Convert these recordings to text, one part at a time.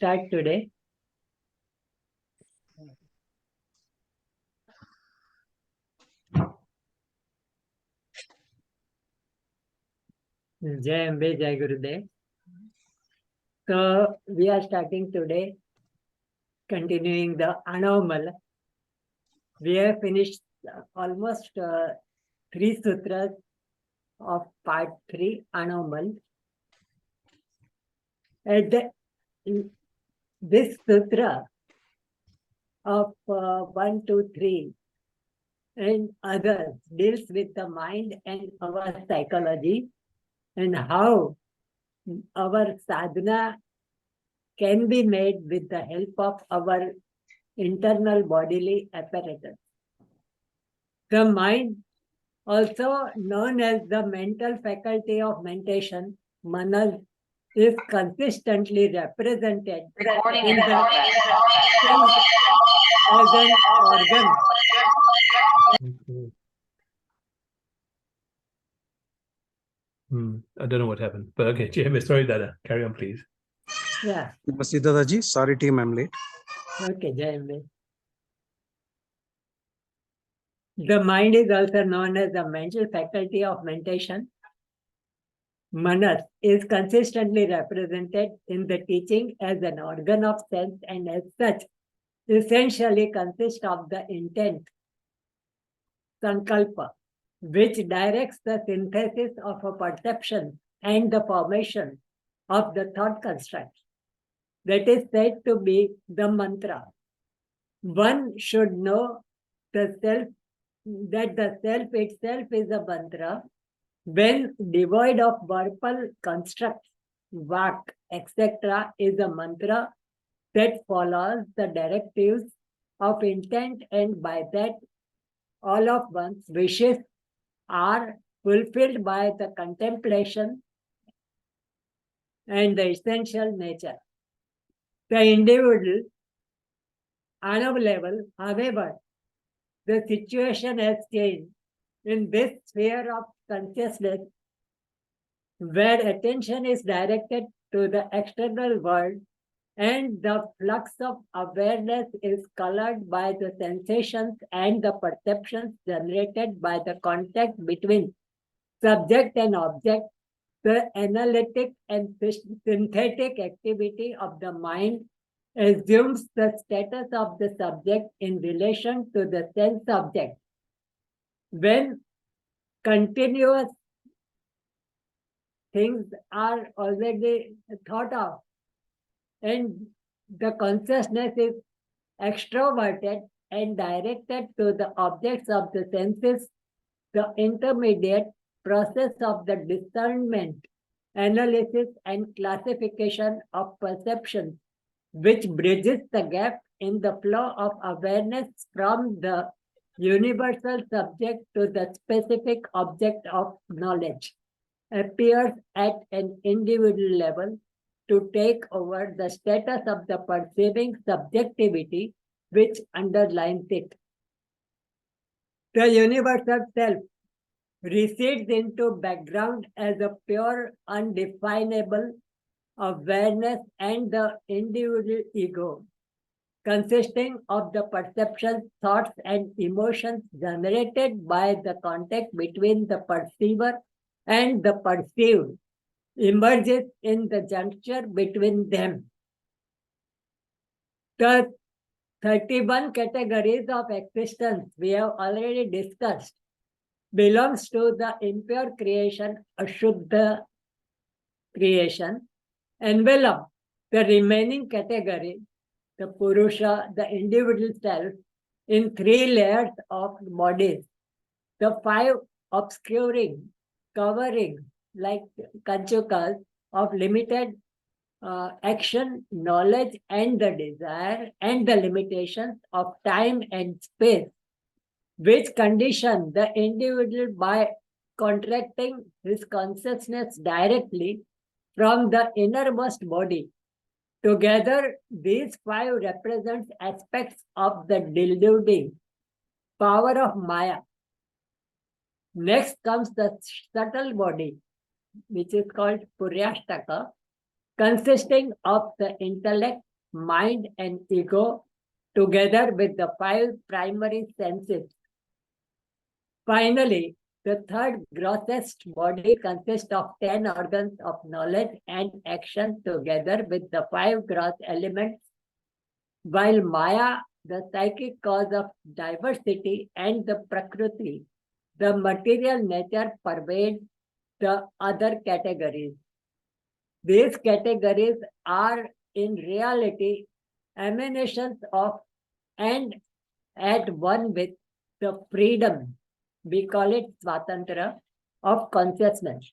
start today. Jai Ambe, Jai Gurudev. So we are starting today, continuing the Āṇava. We have finished almost 3 sutras of part 3, Āṇava. This sutra of 1, 2, 3 and others deals with the mind and our psychology and how our sadhana can be made with the help of our internal bodily apparatus. The mind, also known as the mental faculty of mentation, manas, is consistently represented in the as an organ. I don't know what happened, but okay, Jay, sorry, Dada. Carry on, please. Yeah. Namaste, Dadaji. Sorry, team, I'm late. Okay, Jai Ambe. The mind is also known as the mental faculty of mentation. Manas is consistently represented in the teaching as an organ of sense and as such essentially consists of the intent, sankalpa, which directs the synthesis of a perception and the formation of the thought construct. That is said to be the mantra. One should know the self, that the self itself is a mantra when devoid of verbal constructs, vak, etc. is a mantra that follows the directives of intent, and by that all of one's wishes are fulfilled by the contemplation and the essential nature. The individual Āṇava level, however, the situation has changed in this sphere of consciousness where attention is directed to the external world and the flux of awareness is colored by the sensations and the perceptions generated by the contact between subject and object. The analytic and synthetic activity of the mind assumes the status of the subject in relation to the sense object. When continuous things are already thought of and the consciousness is extroverted and directed to the objects of the senses, the intermediate process of the discernment, analysis, and classification of perceptions, which bridges the gap in the flow of awareness from the universal subject to the specific object of knowledge, appears at an individual level to take over the status of the perceiving subjectivity which underlines it. The universal self recedes into background as a pure, undefinable awareness, and the individual ego, consisting of the perceptions, thoughts, and emotions generated by the contact between the perceiver and the perceived, emerges in the juncture between them. The 31 categories of existence we have already discussed belongs to the impure creation, Ashuddha creation, envelop the remaining category, the Purusha, the individual self, in 3 layers of bodies. The 5 obscuring, covering, like kanchukas, of limited action, knowledge, and the desire, and the limitations of time and space, which condition the individual by contracting his consciousness directly from the innermost body. Together, these 5 represent aspects of the deluding power of Maya. Next comes the subtle body, which is called Puryashtaka, consisting of the intellect, mind, and ego, together with the 5 primary senses. Finally, the third grossest body consists of 10 organs of knowledge and action, together with the 5 gross elements, while Maya, the psychic cause of diversity, and the Prakriti, the material nature, pervade the other categories. These categories are in reality emanations of and at one with the freedom, we call it Swatantra, of consciousness.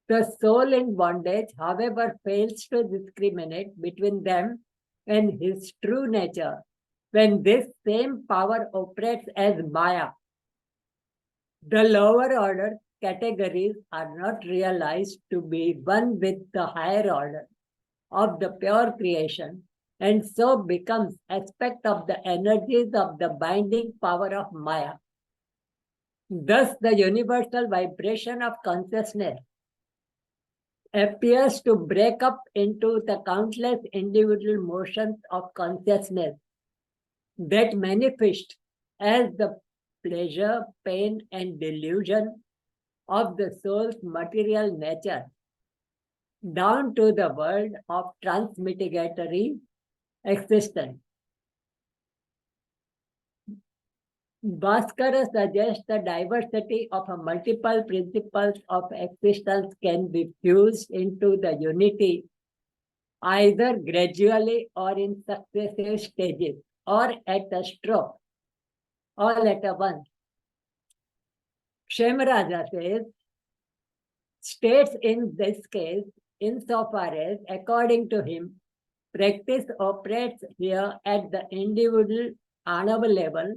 The soul in bondage, however, fails to discriminate between them and his true nature when this same power operates as Maya. The lower order categories are not realized to be one with the higher order of the pure creation, and so becomes aspect of the energies of the binding power of Maya. Thus, the universal vibration of consciousness appears to break up into the countless individual motions of consciousness that manifest as the pleasure, pain, and delusion of the soul's material nature, down to the world of transmitigatory existence. Bhaskara suggests the diversity of multiple principles of existence can be fused into the unity either gradually or in successive stages, or at a stroke, all at once. Kshemaraja states in this case, insofar as, according to him, practice operates here at the individual Āṇava level,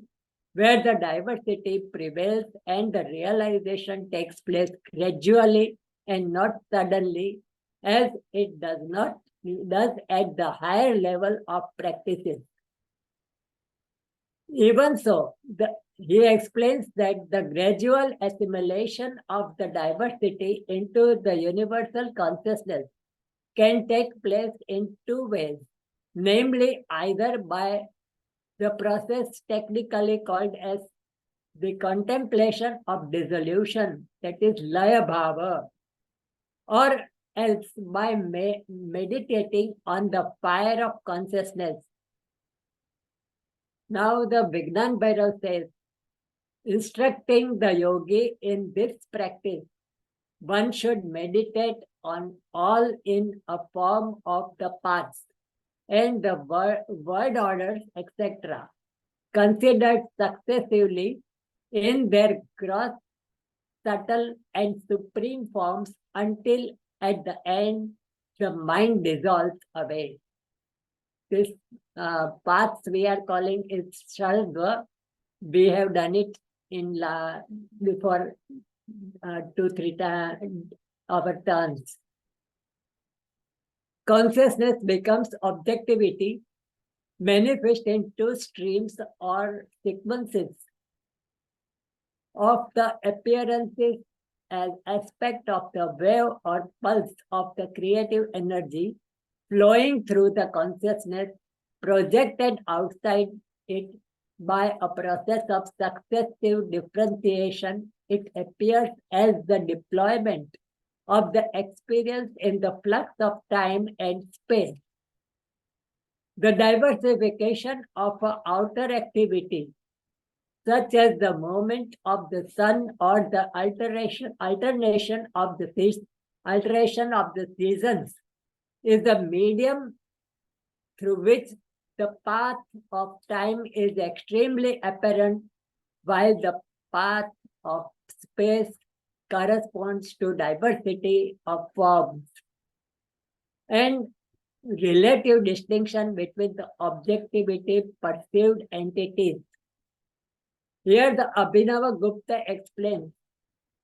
where the diversity prevails and the realization takes place gradually and not suddenly, as it does at the higher level of practices. Even so, he explains that the gradual assimilation of the diversity into the universal consciousness can take place in 2 ways, namely either by the process technically called as the contemplation of dissolution, that is laya bhava, or else by meditating on the fire of consciousness. Now the Vignan Bhairav says, instructing the yogi in this practice, one should meditate on all in a form of the paths and the word orders, etc., considered successively in their gross, subtle, and supreme forms until at the end the mind dissolves away. This paths we are calling is Shalva. We have done it in before 2-3 our turns. Consciousness becomes objectivity, manifest in 2 streams or sequences of the appearances as aspect of the wave or pulse of the creative energy flowing through the consciousness, projected outside it by a process of successive differentiation. It appears as the deployment of the experience in the flux of time and space. The diversification of an outer activity, such as the movement of the sun or the alternation of the seasons, is the medium through which the path of time is extremely apparent, while the path of space corresponds to diversity of forms and relative distinction between the objectivity perceived entities. Here the Abhinava Gupta explains,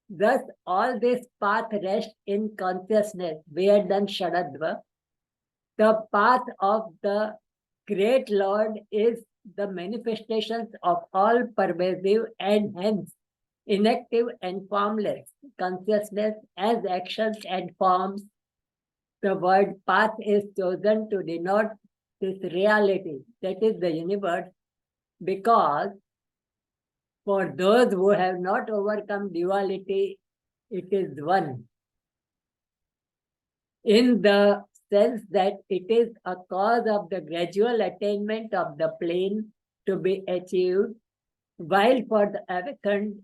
thus all this path rests in consciousness. We had done Shadadva. The path of the great Lord is the manifestations of all pervasive and hence inactive and formless consciousness as actions and forms. The word path is chosen to denote this reality, that is the universe, because for those who have not overcome duality, it is one. In the sense that it is a cause of the gradual attainment of the plane to be achieved, while for the awakened,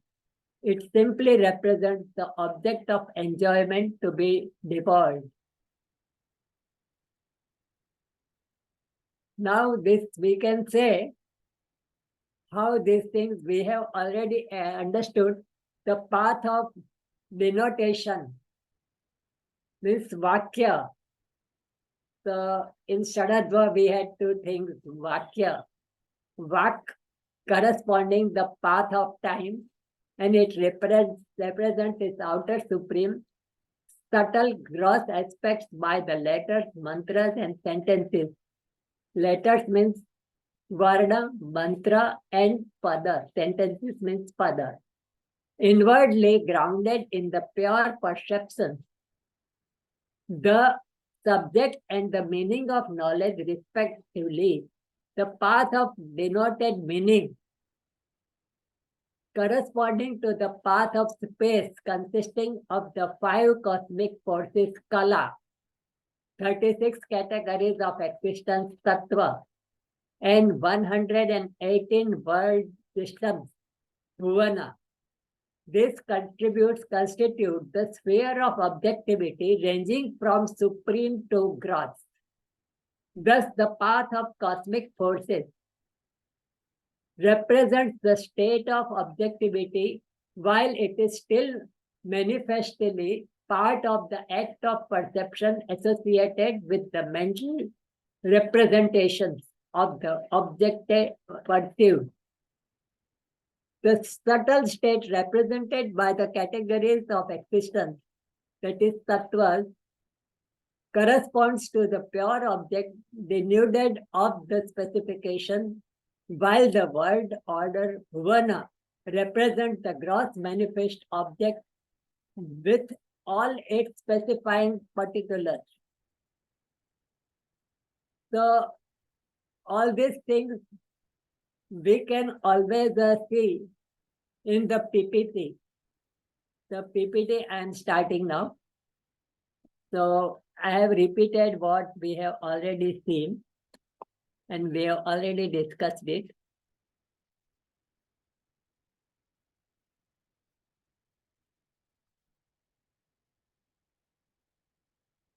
it simply represents the object of enjoyment to be devoured. Now this we can say how these things we have already understood. The path of denotation, this Vakya. So in Shadadva we had two things, Vakya. Vak corresponding the path of time, and it represents its outer supreme, subtle gross aspects by the letters, mantras and sentences. Letters means Varna, mantra and pada. Sentences means pada. Inwardly grounded in the pure perception, the subject and the meaning of knowledge respectively. The path of denoted meaning corresponding to the path of space consisting of the 5 cosmic forces Kala, 36 categories of existence Tattva, and 118 world systems Bhuvana. This constitute the sphere of objectivity ranging from supreme to gross. Thus, the path of cosmic forces represents the state of objectivity, while it is still manifestly part of the act of perception associated with the mental representations of the object perceived. The subtle state represented by the categories of existence, that is tattvas, corresponds to the pure object denuded of the specification, while the word order bhuvana represents the gross manifest object with all its specifying particulars. So all these things we can always see in the PPT. The PPT I am starting now. So I have repeated what we have already seen and we have already discussed it.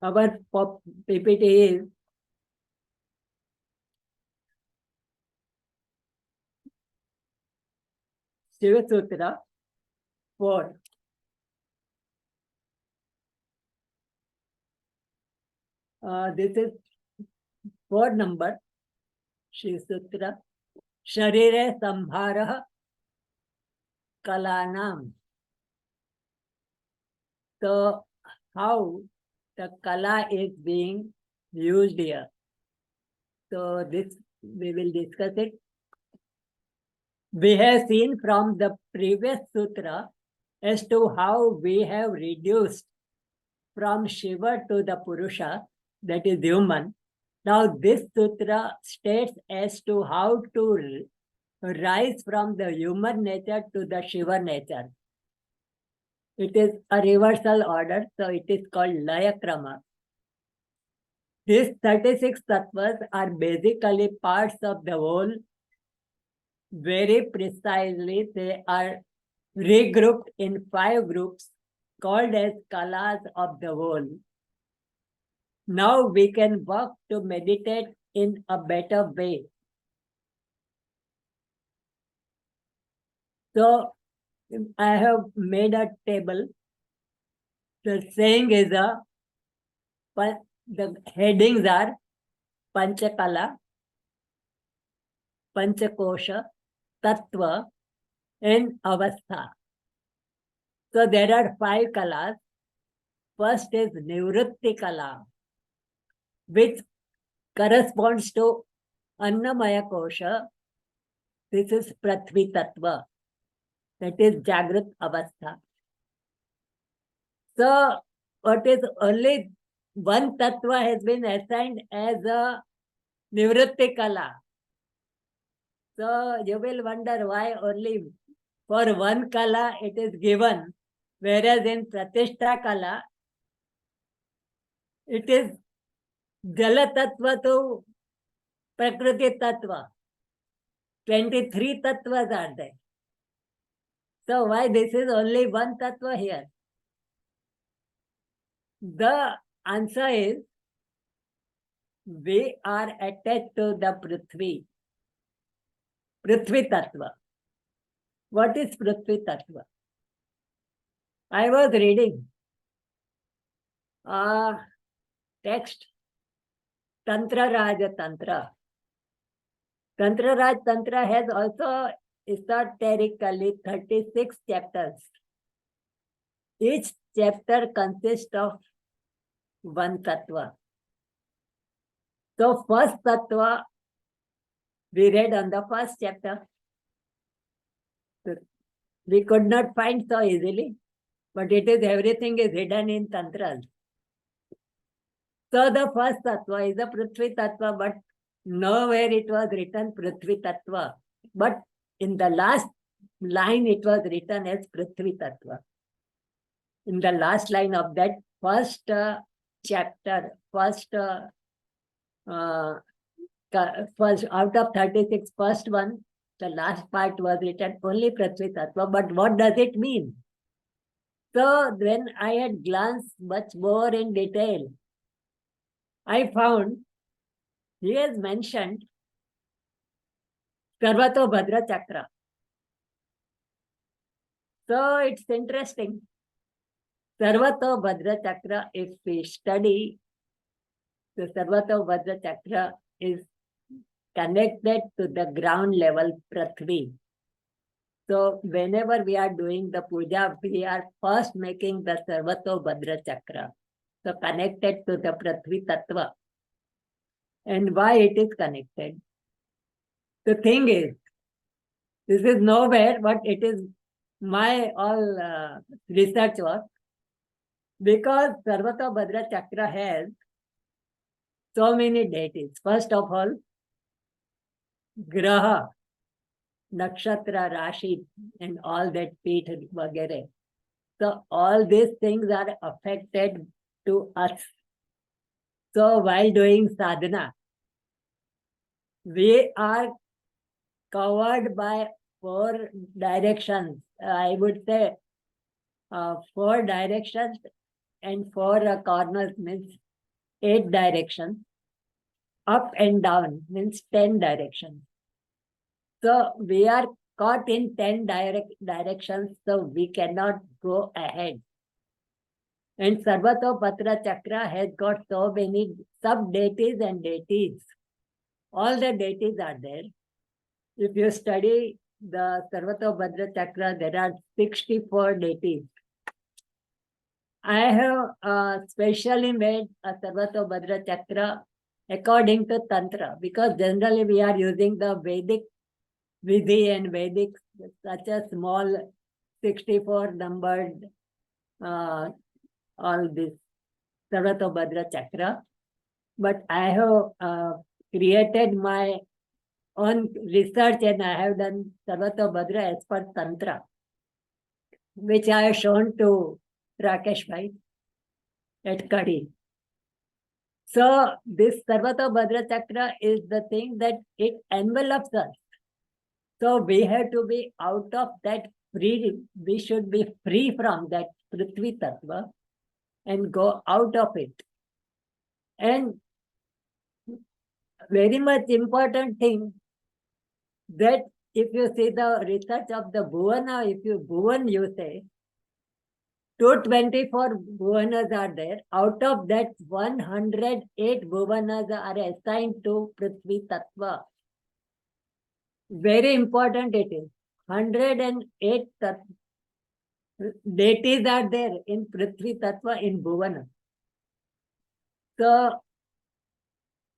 Our PPT is Śiva Sūtras 4. This is 4 number. Śrī Sūtras. Sharire Sambhara Kalanam. So, how the kala is being used here. So, this we will discuss it. We have seen from the previous sutra as to how we have reduced from Shiva to the Purusha, that is human. Now this sutra states as to how to rise from the human nature to the Shiva nature. It is a reversal order, so it is called Laya Krama. These 36 tattvas are basically parts of the whole. Very precisely, they are regrouped in 5 groups called as kalas of the whole. Now we can work to meditate in a better way. So I have made a table. The saying is the headings are Panchakala, Panchakosha, Tattva, and Avastha. So there are 5 kalas. First is Nivritti Kala, which corresponds to Annamaya Kosha. This is Prithvi Tattva, that is Jagrat Avastha. So what is only one Tattva has been assigned as a Nivritti Kala. So you will wonder why only for one Kala it is given, whereas in Pratishta Kala, it is Jala Tattva to Prakriti Tattva. 23 Tattvas are there. So why this is only one Tattva here? The answer is, we are attached to the Prithvi. Prithvi Tattva. What is Prithvi Tattva? I was reading a text, Tantra Raja Tantra. Tantra Raj Tantra has also esoterically 36 chapters. Each chapter consists of one Tattva. So first Tattva we read on the first chapter. We could not find so easily, but it is everything is hidden in Tantras. So the first Tattva is the Prithvi Tattva, but nowhere it was written Prithvi Tattva. But in the last line it was written as Prithvi Tattva. In the last line of that first chapter, first out of 36, first one, the last part was written only Prithvi Tattva. But what does it mean? So when I had glanced much more in detail, I found he has mentioned Sarvato Bhadra Chakra. So it's interesting. Sarvato Bhadra Chakra, if we study, the Sarvato Bhadra Chakra is connected to the ground level Prithvi. So whenever we are doing the puja, we are first making the Sarvato Bhadra Chakra. So connected to the Prithvi Tattva. And why it is connected? The thing is, this is nowhere, but it is my all research work. Because Sarvato Bhadra Chakra has so many deities. First of all, Graha, Nakshatra, Rashi, and all that Peeth, Vagere. So all these things are affected to us. So while doing sadhana, we are covered by 4 directions. I would say 4 directions and 4 corners means 8 directions. Up and down means 10 directions. So we are caught in 10 directions, so we cannot go ahead. And Sarvato Bhadra Chakra has got so many sub-deities and deities. All the deities are there. If you study the Sarvato Bhadra Chakra, there are 64 deities. I have specially made a Sarvato Bhadra Chakra according to Tantra, because generally we are using the Vedic Vidhi and Vedic, such a small 64 numbered all this Sarvato Bhadra Chakra. But I have created my own research and I have done Sarvato Bhadra as per Tantra, which I have shown to Rakesh Bhai at Kadi. So this Sarvato Bhadra Chakra is the thing that it envelops us. So we have to be out of that free, we should be free from that Prithvi Tattva and go out of it. And very much important thing that if you see the research of the Bhuvana, if you Bhuvan you say, 224 Bhuvanas are there. Out of that, 108 Bhuvanas are assigned to Prithvi Tattva. Very important it is. 108 deities are there in Prithvi Tattva in Bhuvana. So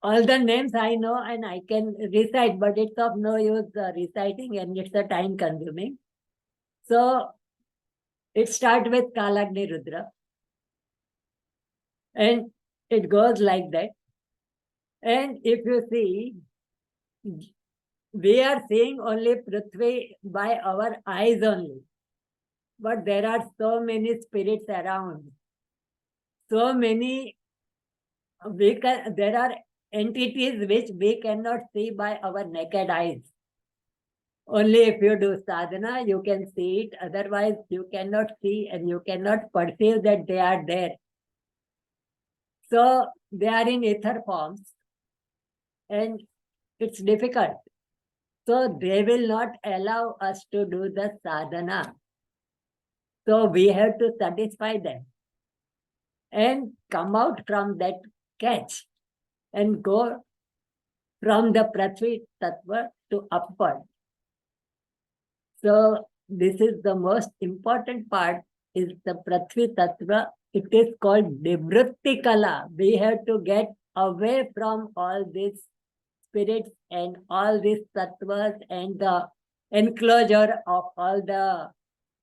all the names I know and I can recite, but it's of no use reciting and it's a time consuming. So it starts with Kalagni Rudra and it goes like that. And if you see, we are seeing only Prithvi by our eyes only. But there are so many spirits around. So many, there are entities which we cannot see by our naked eyes. Only if you do sadhana, you can see it. Otherwise, you cannot see and you cannot perceive that they are there. So they are in ether forms and it's difficult. So they will not allow us to do the sadhana. So we have to satisfy them and come out from that catch and go from the Prithvi Tattva to upward. So this is the most important part, is the Prithvi Tattva. It is called Nivritti Kala. We have to get away from all these spirits and all these tattvas and the enclosure of all the,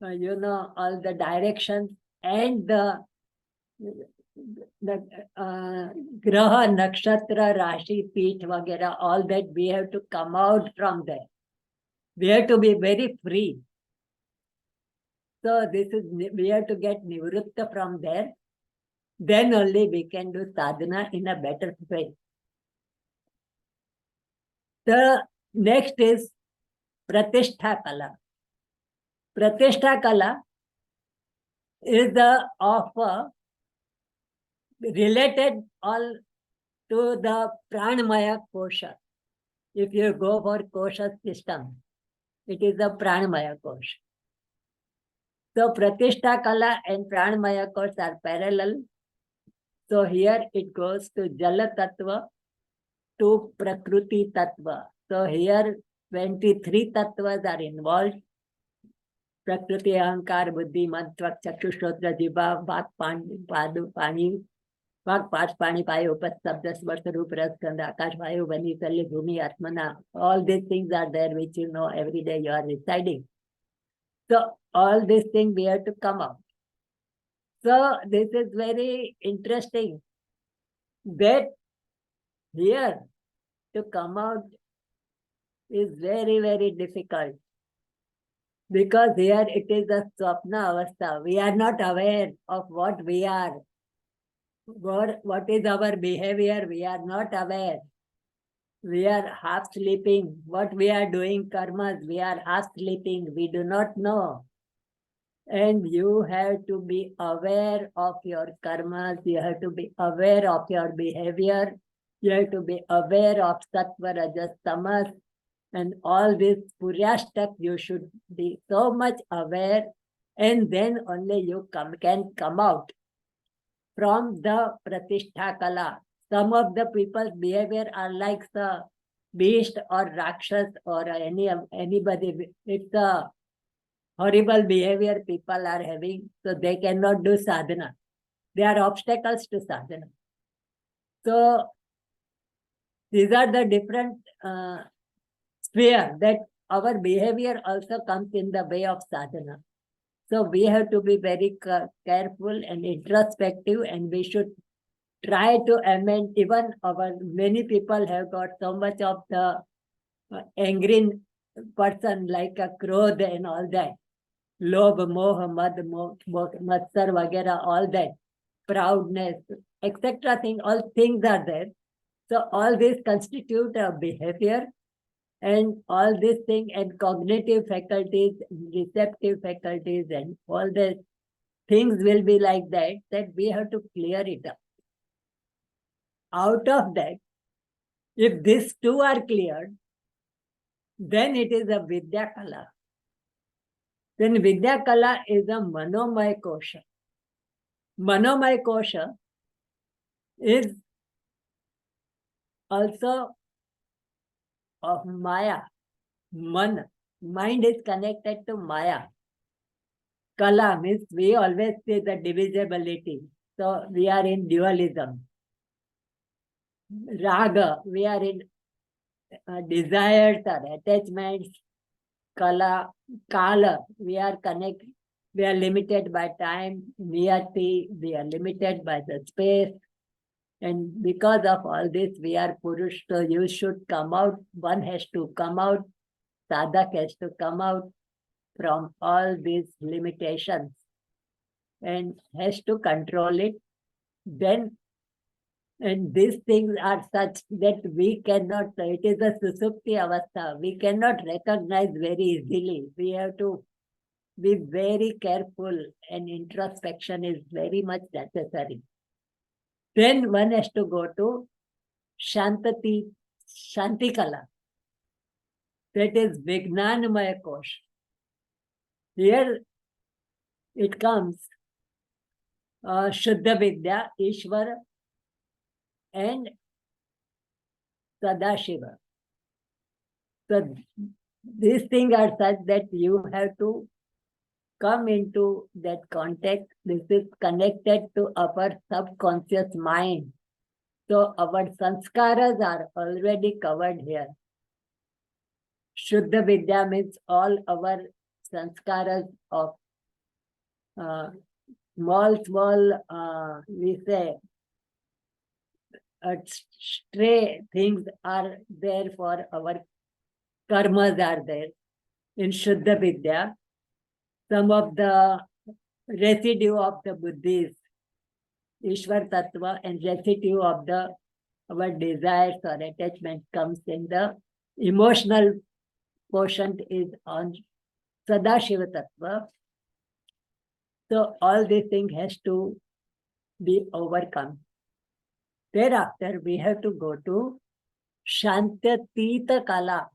all the directions and the graha, nakshatra, rashi, peeth, vagera, all that we have to come out from there. We have to be very free. So this is, we have to get nivritta from there. Then only we can do sadhana in a better way. The next is Pratishtha Kala. Pratishtha Kala is the offer related all to the Pranamaya Kosha. If you go for Kosha system, it is the Pranamaya Kosha. So Pratishtha Kala and Pranamaya Kosha are parallel. So here it goes to Jala Tattva to Prakriti Tattva. So here 23 tattvas are involved. Prakriti, Ahankar, Buddhi, Mad, Tvak, Chakshu, Shrotra, Jibha, Vak, Padu, Pani, Vak, Pash, Pani, Payo, Upas, Sabda, Sparsa, Rup, Ras, Skanda, Akash, Vayu, Vani, Salli, Bhumi, Atmana. All these things are there which you know every day you are reciting. So all these things we have to come out. So this is very interesting that here to come out is very, very difficult. Because here it is a swapna avastha. We are not aware of what we are. What is our behavior? We are not aware. We are half sleeping. What we are doing, karmas, we are half sleeping. We do not know. And you have to be aware of your karmas. You have to be aware of your behavior. You have to be aware of sattva, rajas, tamas. And all this puryashtak, you should be so much aware, and then only you can come out from the Pratishtha Kala. Some of the people's behavior are like the beast or rakshas or anybody. It's a horrible behavior people are having, so they cannot do sadhana. They are obstacles to sadhana. So these are the different sphere that our behavior also comes in the way of sadhana. So we have to be very careful and introspective, and we should try to amend. Even many people have got so much of the angry person, like a krodh and all that. Lobh, moh, mad, matsar, vagera, all that. Proudness, etc. All things are there. So all these constitute a behavior. And all these things and cognitive faculties, receptive faculties, and all the things will be like that we have to clear it up. Out of that, if these two are cleared, then it is a Vidya Kala. Then Vidya Kala is a Manomaya Kosha. Manomaya Kosha is also of Maya, Man. Mind is connected to Maya. Kala means we always see the divisibility. So we are in dualism. Raga, we are in desires or attachments. Kala, we are connected. We are limited by time. Niyati, we are limited by the space. And because of all this, we are Purush, so you should come out. One has to come out. Sadhak has to come out from all these limitations and has to control it. Then, and these things are such that we cannot, it is a susupti avastha, we cannot recognize very easily. We have to be very careful, and introspection is very much necessary. Then one has to go to Shanti Kala. That is Vijnanamaya Kosh. Here it comes Shuddha Vidya, Ishvara, and Sadashiva. So these things are such that you have to come into that contact. This is connected to our subconscious mind. So our sanskaras are already covered here. Shuddha Vidya means all our sanskaras of small, we say, stray things are there for our karmas are there in Shuddha Vidya. Some of the residue of the Buddhis, Ishwar Tattva, and residue of our desires or attachment comes in the emotional quotient is on Sadashiva Tattva. So all these things has to be overcome. Thereafter, we have to go to Shantatita Kala.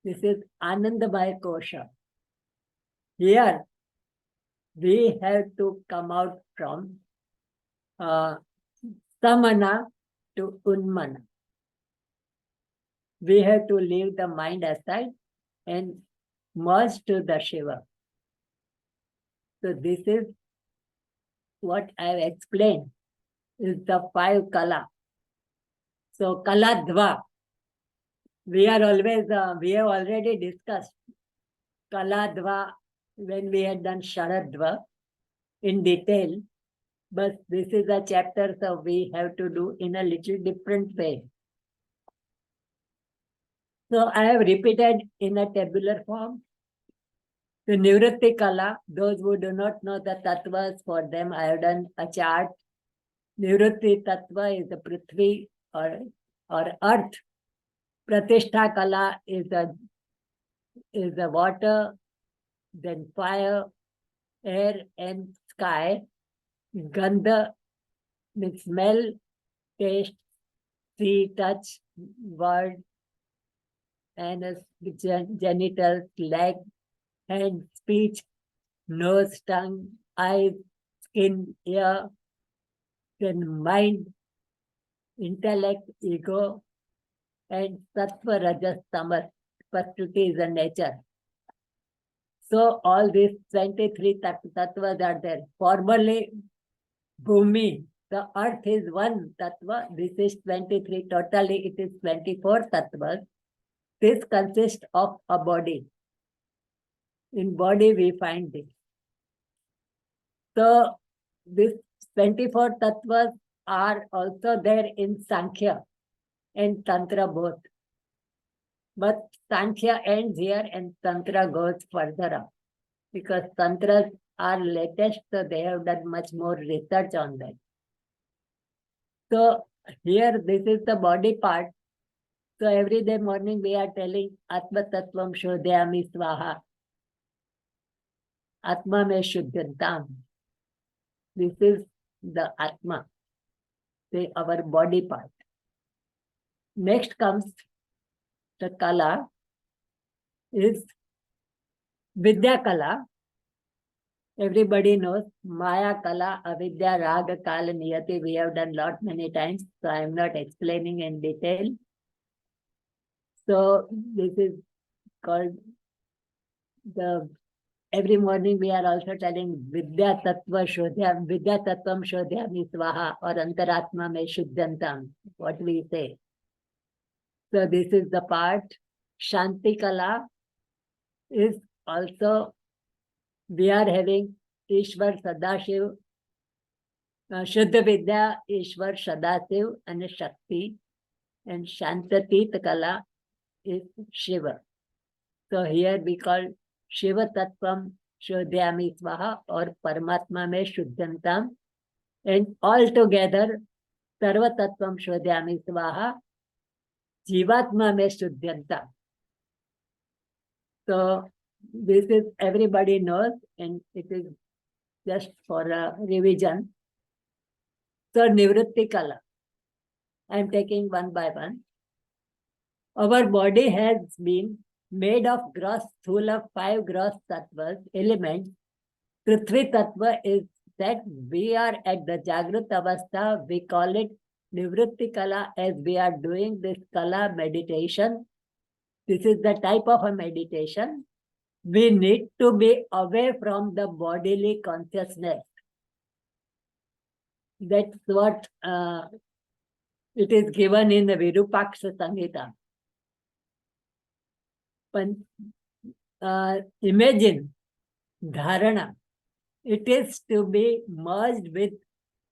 This is Anandamaya Kosha. Here, we have to come out from Samana to Unmana. We have to leave the mind aside and merge to the Shiva. So this is what I have explained, is the 5 Kala. So Kala Dva, we have already discussed Kala Dva when we had done Sharadva in detail, but this is a chapter, so we have to do in a little different way. So I have repeated in a tabular form. The Nivritti Kala, those who do not know the tattvas, for them I have done a chart. Nivritti Tattva is the Prithvi or earth. Pratishtha Kala is the water, then fire, air and sky. Gandha means smell, taste, see, touch, word, anus, genitals, leg, hand, speech, nose, tongue, eyes, skin, ear, then mind, intellect, ego, and sattva, rajas, tamas. Prakriti is a nature. So all these 23 tattvas are there. Formerly, Bhumi, the earth is one tattva. This is 23. Totally, it is 24 tattvas. This consists of a body. In body, we find this. So, these 24 tattvas are also there in Sankhya and Tantra both. But Sankhya ends here and Tantra goes further up. Because Tantras are latest, so they have done much more research on that. So, here, this is the body part. So, every day morning, we are telling Atma Tattvam Shodhyami Swaha. Atma me Shuddhantam. This is the Atma, our body part. Next comes the Kala, is Vidya Kala. Everybody knows Maya Kala, Avidya, Raga, Kala, Niyati. We have done many times, so I am not explaining in detail. So this is called every morning we are also telling Vidya Tattva Shodhyam, Vidya Tattvam Shodhyami Swaha, or Antaratma me Shuddhantam, what we say. So this is the part. Shanti Kala is also, we are having Ishvar Sadashiv Shuddha Vidya, Ishwar, Sadasiv, and Shakti, and Shantatit Kala is Shiva. So here we call Shiva Tattvam Shodhyami Svaha or Paramatma Me Shuddhantam, and all together Sarva Tattvam Shodhyami Svaha Jivatma Me Shuddhantam. So this is everybody knows, and it is just for a revision. So Nivritti Kala, I am taking one by one. Our body has been made of gross sthula, 5 gross tattvas, elements. Prithvi tattva is that we are at the Jagrat Avastha, we call it Nivritti Kala, as we are doing this Kala meditation. This is the type of a meditation. We need to be away from the bodily consciousness. That's what it is given in the Virupaksha Samhita. Imagine dharana. It is to be merged with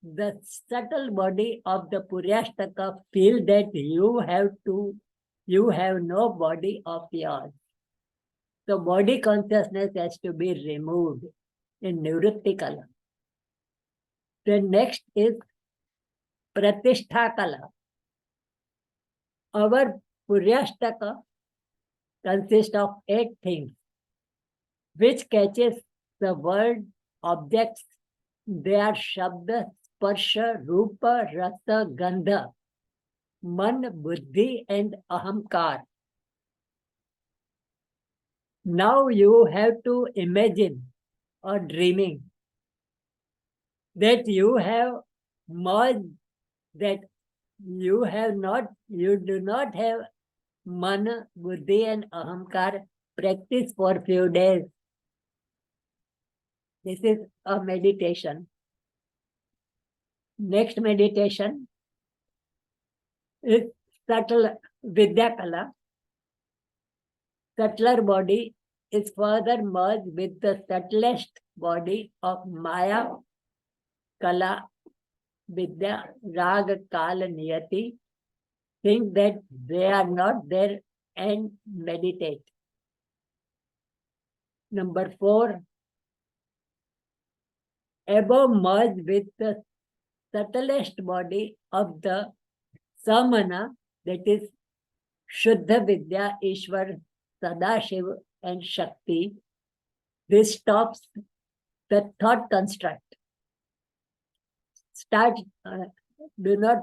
the subtle body of the Puryashtaka. Feel that you have no body of yours. So body consciousness has to be removed in Nivritti Kala. The next is Pratishtha Kala. Our Puryashtaka consists of 8 things, which catches the word objects. They are Shabda, Sparsha, Rupa, Rasa, Gandha, Man, Buddhi, and Ahamkar. Now you have to imagine or dreaming that you have merged, that you do not have Mana, Buddhi, and Ahamkar. Practice for few days. This is a meditation. Next meditation is subtle Vidya Kala. Subtler body is further merged with the subtlest body of Maya, Kala, Vidya, Raga, Kala, Niyati. Think that they are not there and meditate. Number 4, above merge with the subtlest body of the Samana, that is Shuddha Vidya, Ishwar, Sadashiv, and Shakti. This stops the thought construct. Do not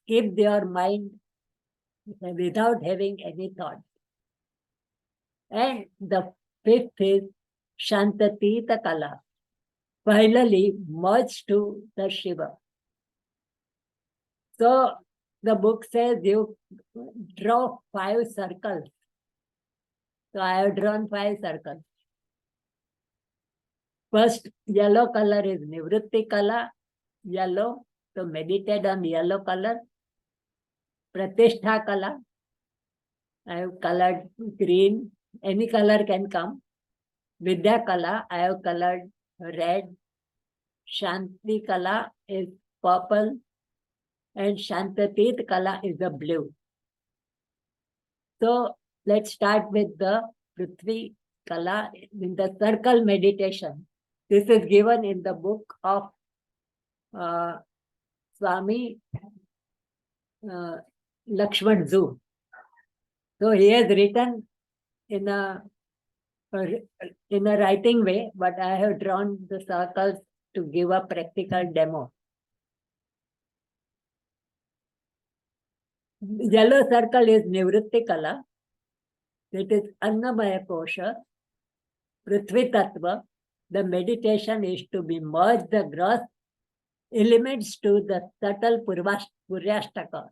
keep your mind without having any thought. And the 5th is Shantatita Kala. Finally, merge to the Shiva. So the book says you draw 5 circles. So I have drawn 5 circles. First, yellow color is Nivritti Kala, yellow. So meditate on yellow color. Pratishtha Kala, I have colored green. Any color can come. Vidya Kala, I have colored red. Shanti Kala is purple. And Shantatit Kala is the blue. So let's start with the Prithvi Kala in the circle meditation. This is given in the book of Swami Lakshman Zoo. So he has written in a writing way, but I have drawn the circles to give a practical demo. Yellow circle is Nivritti Kala. It is Annamaya Kosha, Prithvi Tattva. The meditation is to be merged the gross elements to the subtle Puryashtaka.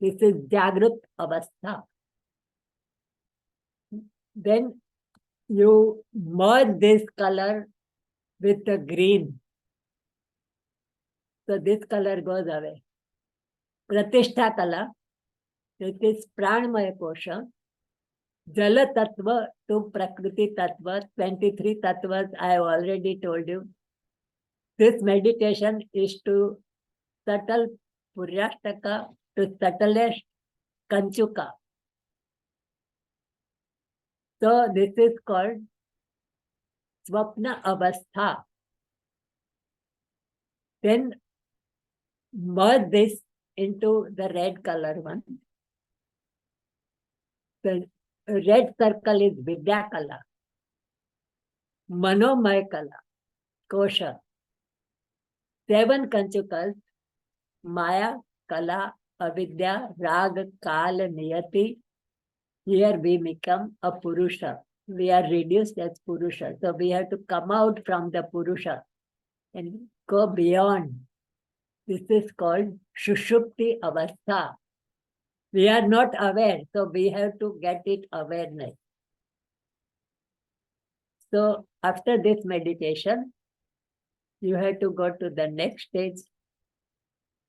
This is Jagrat Avastha. Then you merge this color with the green. So this color goes away. Pratishtha Kala, it is Pranamaya Kosha. Jala Tattva to Prakriti Tattva, 23 Tattvas I have already told you. This meditation is to subtle Puryashtaka to subtlest Kanchuka. So this is called Swapna Avastha. Then merge this into the red color one. The red circle is Vidya Kala, Manomaya Kala, Kosha. 7 Kanchukas, Maya, Kala, Avidya, Raga, Kala, Niyati. Here we become a Purusha. We are reduced as Purusha. So we have to come out from the Purusha and go beyond. This is called Shushupti Avastha. We are not aware, so we have to get it awareness. So after this meditation, you have to go to the next stage.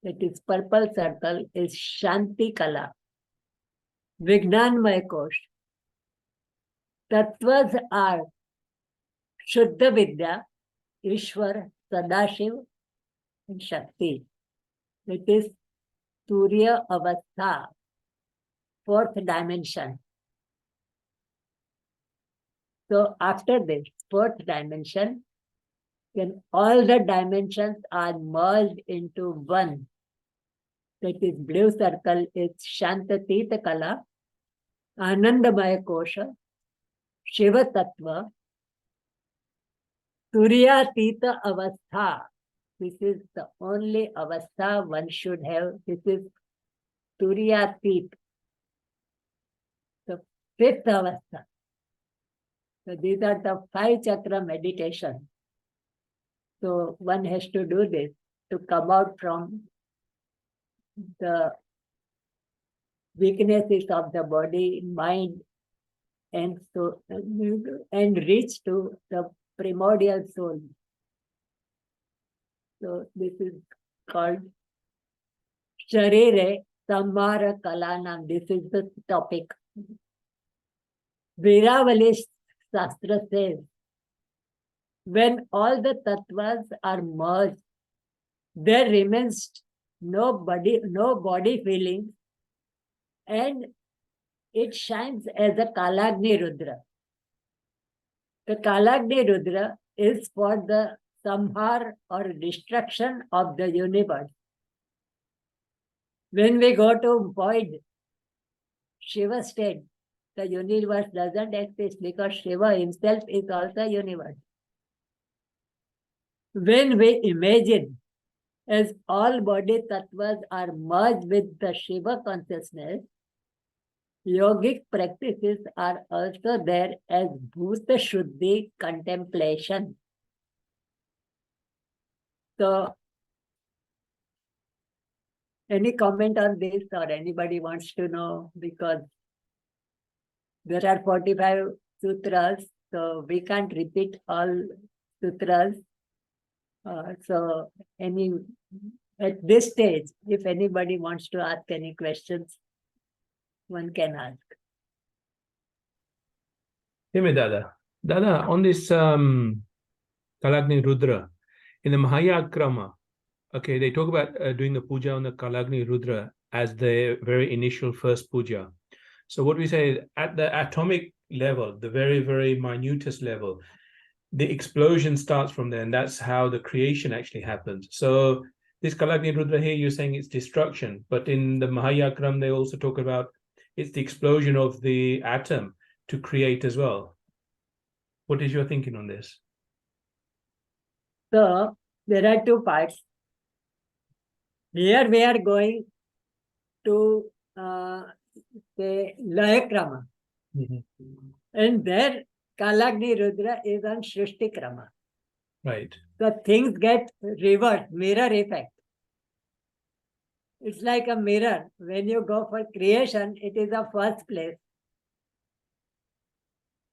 That is purple circle is Shanti Kala, Vignanmaya Kosh. Tattvas are Shuddha Vidya, Ishwar, Sadashiv, and Shakti. It is Turiya Avastha, 4th dimension. So after this 4th dimension, then all the dimensions are merged into one. That is blue circle is Shantatita Kala, Anandamaya Kosha, Shiva Tattva, Turyatita Avastha. This is the only avastha one should have. This is Turyatit, the 5th avastha. So these are the 5 chakra meditation. So one has to do this to come out from the weaknesses of the body, mind, and so and reach to the primordial soul. So this is called Sharire Samvara Kalanam. This is the topic. Viravali Shastra says, when all the tattvas are merged, there remains no body feeling, and it shines as a Kalagni Rudra. The Kalagni Rudra is for the samhar or destruction of the universe. When we go to void, Shiva state, the universe doesn't exist because Shiva himself is also universe. When we imagine as all body tattvas are merged with the Shiva consciousness, yogic practices are also there as Bhuta Shuddhi contemplation. So, any comment on this, or anybody wants to know? Because there are 45 sutras, so we can't repeat all sutras. So at this stage, if anybody wants to ask any questions, one can ask. Hime Dada. Dada, on this Kalagni Rudra, in the Mahayakrama, okay, they talk about doing the puja on the Kalagni Rudra as the very initial first puja. So what we say at the atomic level, the very, very minutest level, the explosion starts from there, and that's how the creation actually happens. So this Kalagni Rudra here, you're saying it's destruction, but in the Mahayakram, they also talk about it's the explosion of the atom to create as well. What is your thinking on this? So there are 2 parts. Here we are going to say Layakrama. And there Kalagni Rudra is on Shrishti Krama. Right. So things get reversed, mirror effect. It's like a mirror. When you go for creation, it is the first place.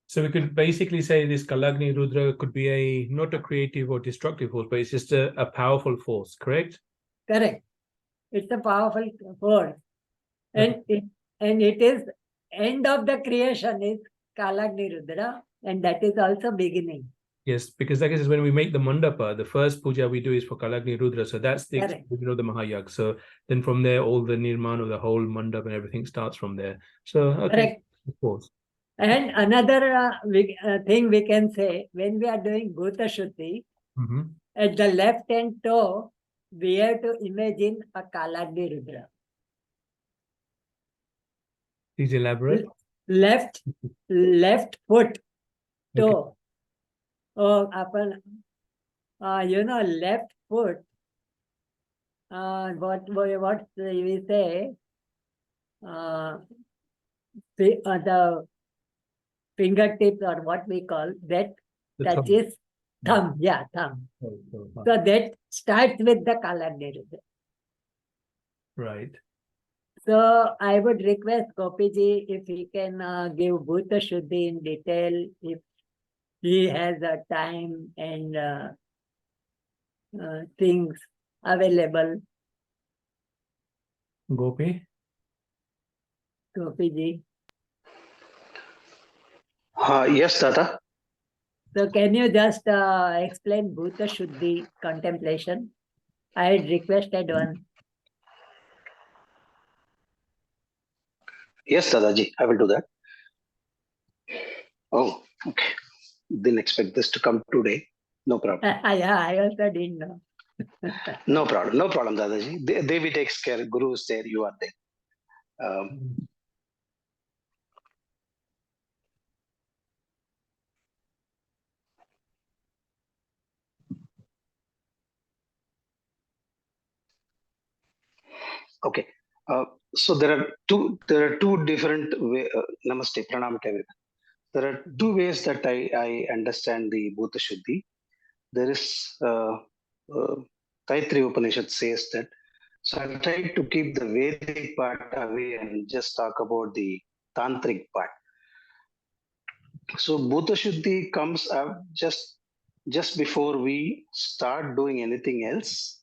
So we could basically say this Kalagni Rudra could be not a creative or destructive force, but it's just a powerful force, correct? Correct. It's a powerful force. And it is end of the creation is Kalagni Rudra, and that is also beginning. Yes, because like I said, when we make the mandapa, the first puja we do is for Kalagni Rudra. So that's the Correct. explosion of the Mahayag. So then from there, all the nirman of the whole mandap and everything starts from there. So, okay, Correct. of course. And another thing we can say, when we are doing Bhuta Shuddhi, Mhm. at the left hand toe, we have to imagine a Kalagni Rudra. Please elaborate. Left foot Okay. toe. Oh, left foot. What we say? The fingertips, or what we call that, The touches thumb. Yeah, thumb. thumb. So that starts with the Kalagni Rudra. Right. So I would request Gopiji if he can give Bhuta Shuddhi in detail, if he has a time and things available. Gopi. Gopiji. Yes, Tata. So can you just explain Bhuta Shuddhi contemplation? I had requested one. Yes, Tataji, I will do that. Oh, okay. Didn't expect this to come today. No problem. Yeah, I also didn't know. No problem. No problem, Dadaji. Devi takes care. Guru is there. You are there. Okay. So there are two different way. Namaste, pranam to everyone. There are two ways that I understand the Bhuta Shuddhi. There is Taittiriya Upanishad says that. So I'll try to keep the Vedic part away and just talk about the Tantric part. So Bhuta Shuddhi comes up just before we start doing anything else.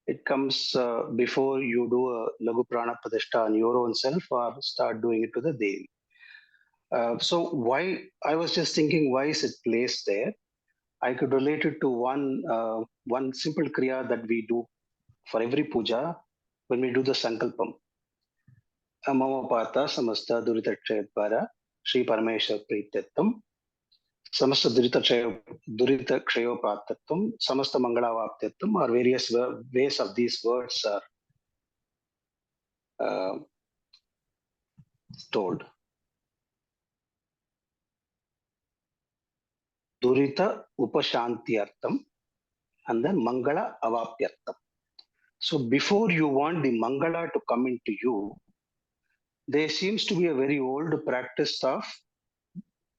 It comes before you do a Lagu Prana Pradishta on your own self or start doing it to the Devi. So why, I was just thinking, why is it placed there? I could relate it to one simple kriya that we do for every puja when we do the sankalpam. Mama Pata Samasta Durita Kshayadvara Shri Parameshwar Prityattam Samasta Durita Kshayopatattam Samasta Mangala Vaptyattam, or various ways of these words are told. Durita Upashantyartam and then Mangala Avapyartam. So before you want the Mangala to come into you, there seems to be a very old practice of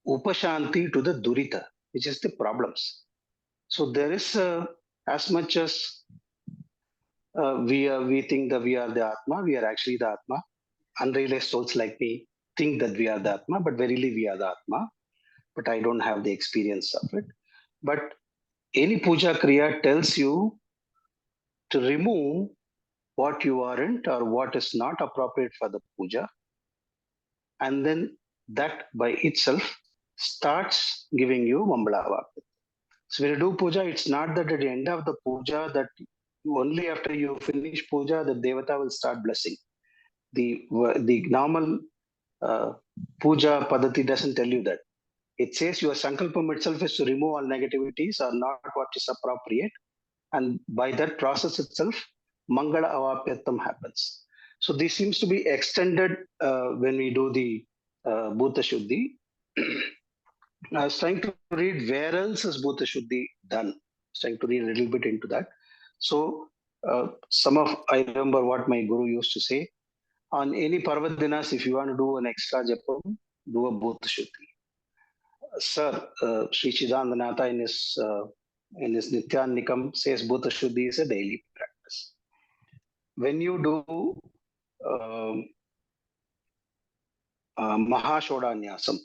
Upashanti to the Durita, which is the problems. So there is as much as we think that we are the Atma, we are actually the Atma. Unrealized souls like me think that we are the Atma, but verily we are the Atma. But I don't have the experience of it. But any puja kriya tells you to remove what you aren't or what is not appropriate for the puja. And then that by itself starts giving you Mambala. So when you do puja, it's not that at the end of the puja that only after you finish puja the devata will start blessing. The normal puja padati doesn't tell you that. It says your sankalpam itself is to remove all negativities or not what is appropriate, and by that process itself, Mangala Avapyatam happens. So this seems to be extended when we do the Bhuta Shuddhi. I was trying to read where else is Bhuta Shuddhi done. I was trying to read a little bit into that. So I remember what my guru used to say. On any Parvadinas, if you want to do an extra japam, do a Bhuta Shuddhi. Sir, Sri Chidananatha in his Nityanikam says Bhuta Shuddhi is a daily practice. When you do Mahashodanyasam,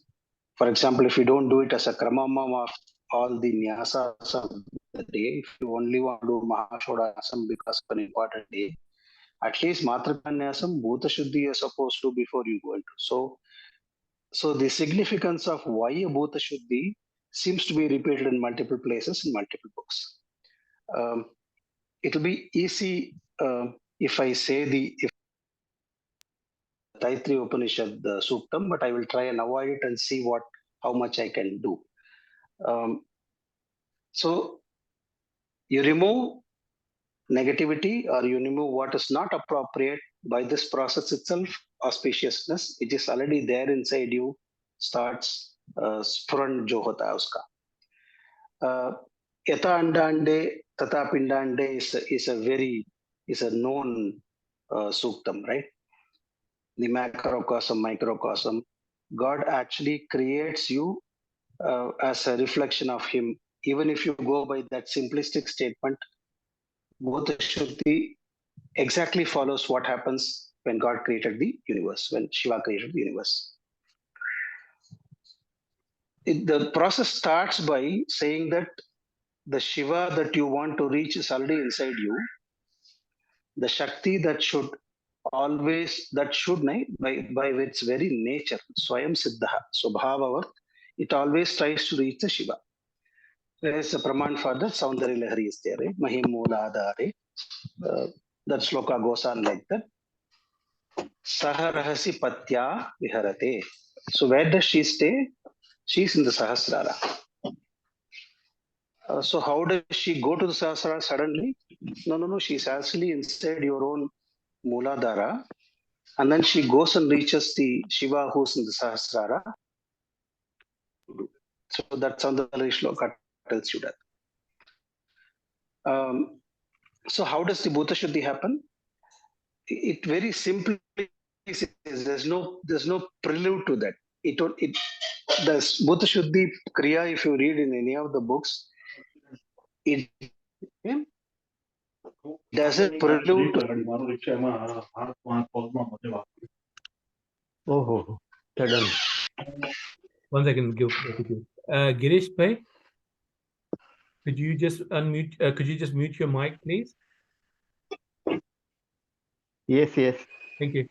for example, if you don't do it as a kramam of all the nyasas of the day, if you only want to do Mahashodanyasam because of an important day, at least Matrakanyasam, Bhuta Shuddhi you are supposed to before you go into. So the significance of why a Bhuta Shuddhi seems to be repeated in multiple places in multiple books. It will be easy if I say the Taittiriya Upanishad Suktam, but I will try and avoid it and see how much I can do. So you remove negativity, or you remove what is not appropriate by this process itself. Auspiciousness, which is already there inside you, starts sphuran jo hota hai uska. Yata andande tata pindande is a known suktam, right? The macrocosm, microcosm. God actually creates you as a reflection of Him. Even if you go by that simplistic statement, Bhuta Shuddhi exactly follows what happens when God created the universe, when Shiva created the universe. The process starts by saying that the Shiva that you want to reach is already inside you. The Shakti that should always, by its very nature, Swayam Siddha, Swabhavavat, it always tries to reach the Shiva. There is a Praman for that, Saundari Lahari is there, right? Mahim Moola Adhare. That sloka goes on like that. Saharahasi Patya Viharate. So where does she stay? She's in the Sahasrara. So how does she go to the Sahasrara suddenly? No. She's actually inside your own Mooladhara. And then she goes and reaches the Shiva who's in the Sahasrara. So that's on the Shloka tells you that. So how does the Bhuta Shuddhi happen? It very simply says there's no prelude to that. The Bhuta Shuddhi Kriya, if you read in any of the books, it doesn't prelude to. Oh, done. 1 second, Girish bhai, could you just unmute? Could you just mute your mic, please? Yes. Thank you.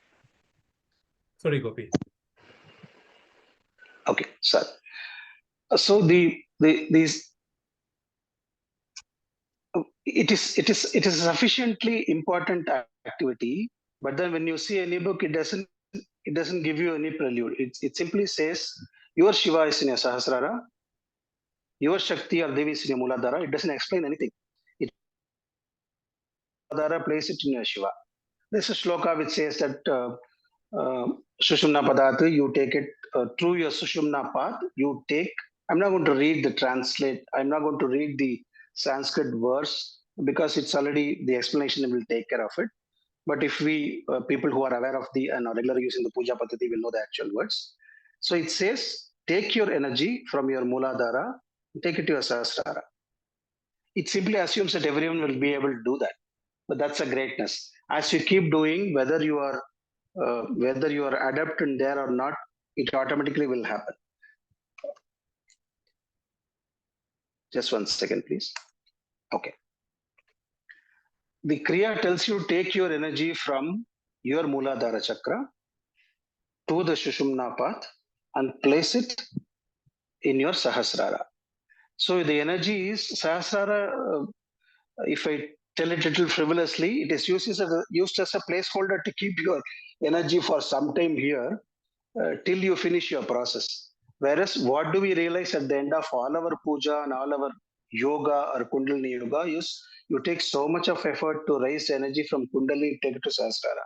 Sorry, Gopi. Okay, sir. So these it is a sufficiently important activity, but then when you see any book, it doesn't give you any prelude. It simply says your Shiva is in your Sahasrara, your Shakti or Devi is in your Mooladhara. It doesn't explain anything. It Mooladhara places it in your Shiva. There's a shloka which says that Sushumna Padat, you take it through your Sushumna path, you take. I'm not going to read the translate. I'm not going to read the Sanskrit verse because it's already, the explanation will take care of it. But if we, people who are aware of the and are regularly using the Puja Paddhati will know the actual words. So it says, take your energy from your Mooladhara, take it to your Sahasrara. It simply assumes that everyone will be able to do that. But that's a greatness. As you keep doing, whether you are adept in there or not, it automatically will happen. Just 1 second, please. Okay. The Kriya tells you take your energy from your Mooladhara Chakra to the Sushumna path and place it in your Sahasrara. So the energy is Sahasrara, if I tell it a little frivolously, it is used as a placeholder to keep your energy for some time here till you finish your process. Whereas what do we realize at the end of all our puja and all our yoga or Kundalini yoga is you take so much of effort to raise energy from Kundalini, take it to Sahasrara.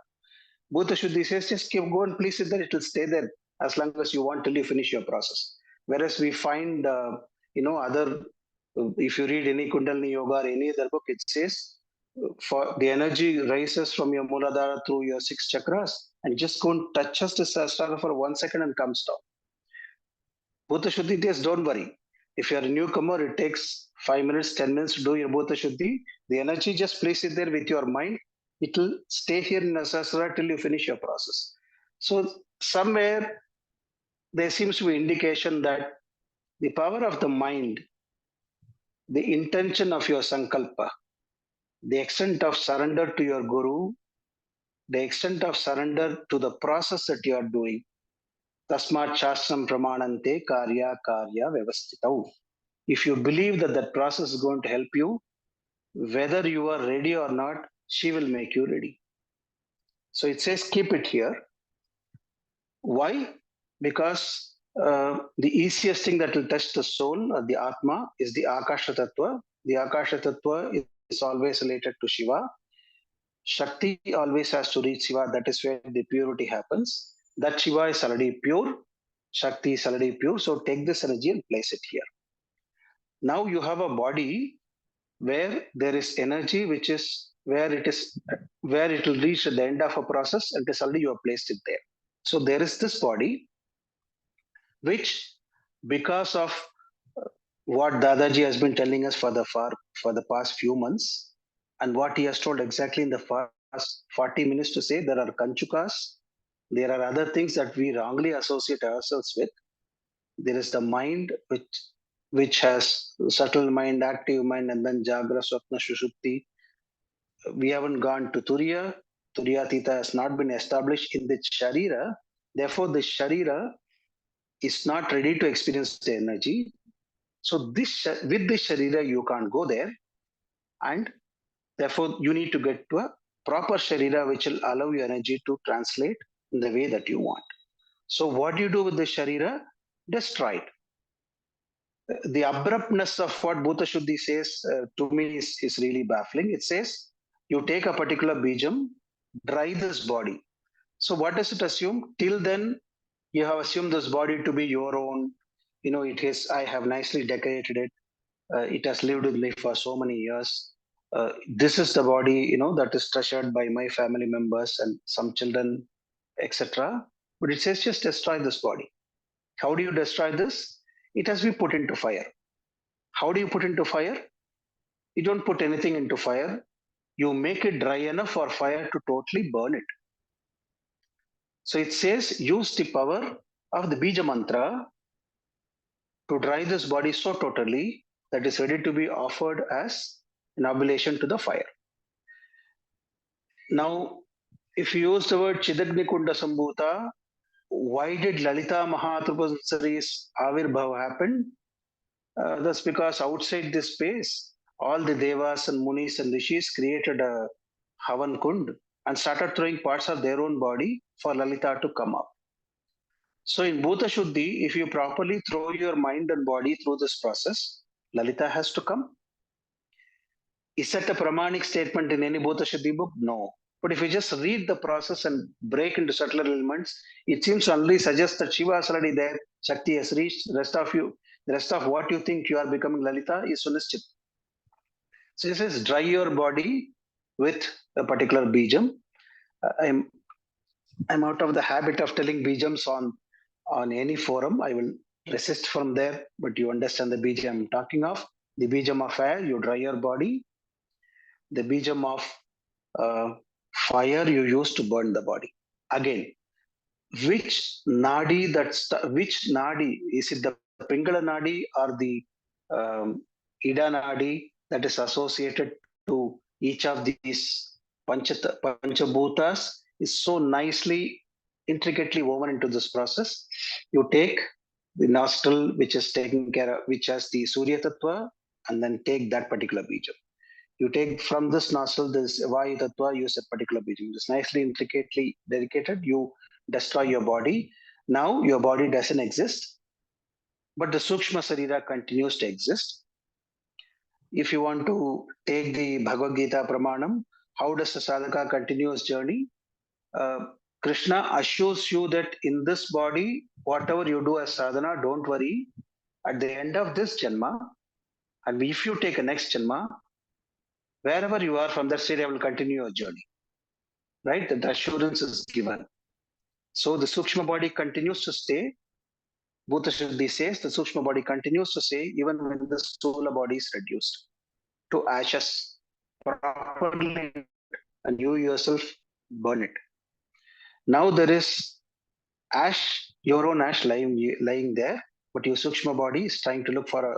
Bhuta Shuddhi says just go and place it there, it will stay there as long as you want till you finish your process. Whereas we find, other, if you read any Kundalini yoga or any other book, it says for the energy rises from your Mooladhara through your 6 chakras and just go and touches the Sahasrara for 1 second and comes down. Bhuta Shuddhi says, don't worry. If you're a newcomer, it takes 5 minutes, 10 minutes to do your Bhuta Shuddhi. The energy, just place it there with your mind. It will stay here in the Sahasrara till you finish your process. So somewhere there seems to be indication that the power of the mind, the intention of your sankalpa, the extent of surrender to your guru, the extent of surrender to the process that you are doing. Tasmat shastram pramanante karya vyavastitau. If you believe that that process is going to help you, whether you are ready or not, she will make you ready. So it says keep it here. Why? Because the easiest thing that will touch the soul or the Atma is the Akasha Tattva. The Akasha Tattva is always related to Shiva. Shakti always has to reach Shiva. That is where the purity happens. That Shiva is already pure. Shakti is already pure. So take this energy and place it here. Now you have a body where there is energy, which is where it will reach at the end of a process, and it is already you have placed it there. So there is this body, which because of what Dadaji has been telling us for the past few months, and what he has told exactly in the first 40 minutes to say, there are kanchukas, there are other things that we wrongly associate ourselves with. There is the mind, which has subtle mind, active mind, and then Jagra, Swapna, Shushupti. We haven't gone to Turiya. Turiyatita has not been established in the Sharira. Therefore, the Sharira is not ready to experience the energy. So with this Sharira, you can't go there. And therefore, you need to get to a proper Sharira, which will allow your energy to translate in the way that you want. So what do you do with the Sharira? Destroy it. The abruptness of what Bhuta Shuddhi says to me is really baffling. It says, you take a particular bijam, dry this body. So what does it assume? Till then, you have assumed this body to be your own. I have nicely decorated it. It has lived with me for so many years. This is the body, that is treasured by my family members and some children, etc. But it says just destroy this body. How do you destroy this? It has to be put into fire. How do you put into fire? You don't put anything into fire. You make it dry enough for fire to totally burn it. So it says use the power of the Bija Mantra to dry this body so totally that is ready to be offered as an oblation to the fire. Now, if you use the word Chidagni Kunda Sambhuta, why did Lalita Mahatrupasari's Avirbhava happen? That's because outside this space, all the Devas and Munis and Rishis created a Havan Kund and started throwing parts of their own body for Lalita to come up. So in Bhuta Shuddhi, if you properly throw your mind and body through this process, Lalita has to come. Is that a Pramanic statement in any Bhuta Shuddhi book? No. But if you just read the process and break into subtler elements, it seems to only suggest that Shiva is already there, Shakti has reached, the rest of what you think you are becoming Lalita is Sunishchit. So it says dry your body with a particular bijam. I'm out of the habit of telling bijams on any forum. I will resist from there, but you understand the bijam I'm talking of. The bijam of air, you dry your body. The bijam of fire, you use to burn the body. Again, which nadi is it, the Pingala nadi or the Ida nadi that is associated to each of these Panchabhutas is so nicely, intricately woven into this process. You take the nostril, which is taken care of, which has the Surya Tattva, and then take that particular bijam. You take from this nostril, this Vayu Tattva, use a particular bijam. It's nicely, intricately dedicated. You destroy your body. Now your body doesn't exist, but the Sukshma Sarira continues to exist. If you want to take the Bhagavad Gita Pramanam, how does the sadhaka continue his journey? Krishna assures you that in this body, whatever you do as sadhana, don't worry. At the end of this janma, and if you take a next janma, wherever you are from that state, I will continue your journey. Right? That assurance is given. So the Sukshma body continues to stay. Bhuta Shuddhi says the Sukshma body continues to stay even when the Stula body is reduced to ashes properly, and you yourself burn it. Now there is ash, your own ash lying there, but your Sukshma body is trying to look for a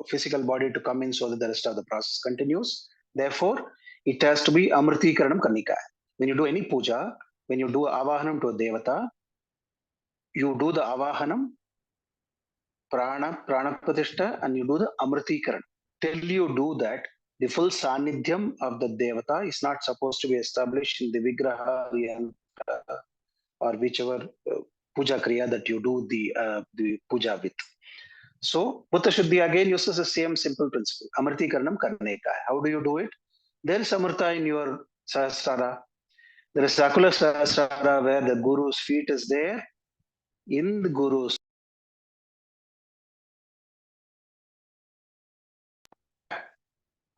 physical body to come in so that the rest of the process continues. Therefore, it has to be Amriti Karanam Karnika. When you do any puja, when you do avahanam to a devata, you do the avahanam prana pratishtha, and you do the amritikaran. Till you do that, the full sanidhyam of the devata is not supposed to be established in the vigraha, the yantra, or whichever puja kriya that you do the puja with. So Bhutta Shuddhi again uses the same simple principle. Amritikaranam karne ka hai. How do you do it? There is Amrita in your Sahasrara. There is Sakula Sahasrara where the Guru's feet is there. In the Guru's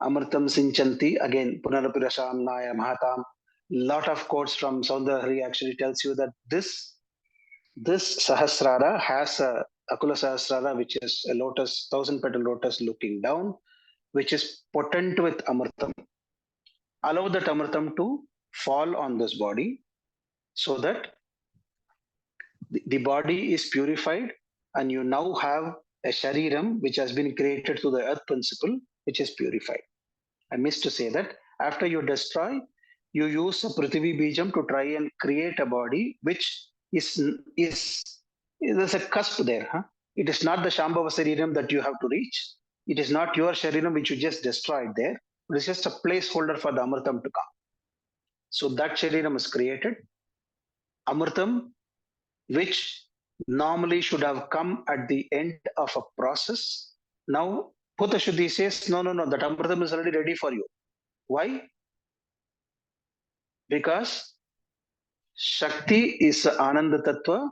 Amritam Sinchanti, again Punarapirasham Naya Mahatam. Lot of quotes from Saundara actually tells you that this Sahasrara has a Akula Sahasrara, which is a lotus, 1,000-petal lotus looking down, which is potent with Amritam. Allow that Amritam to fall on this body so that the body is purified, and you now have a Shariram which has been created to the earth principle, which is purified. I missed to say that after you destroy, you use a Prithvi Bijam to try and create a body which is there's a cusp there. Huh? It is not the Shambhava Shariram that you have to reach. It is not your Shariram which you just destroyed there. It is just a placeholder for the Amritam to come. So that Shariram is created. Amritam, which normally should have come at the end of a process. Now, Bhutta Shuddhi says, no, that Amritam is already ready for you. Why? Because Shakti is Ananda Tattva,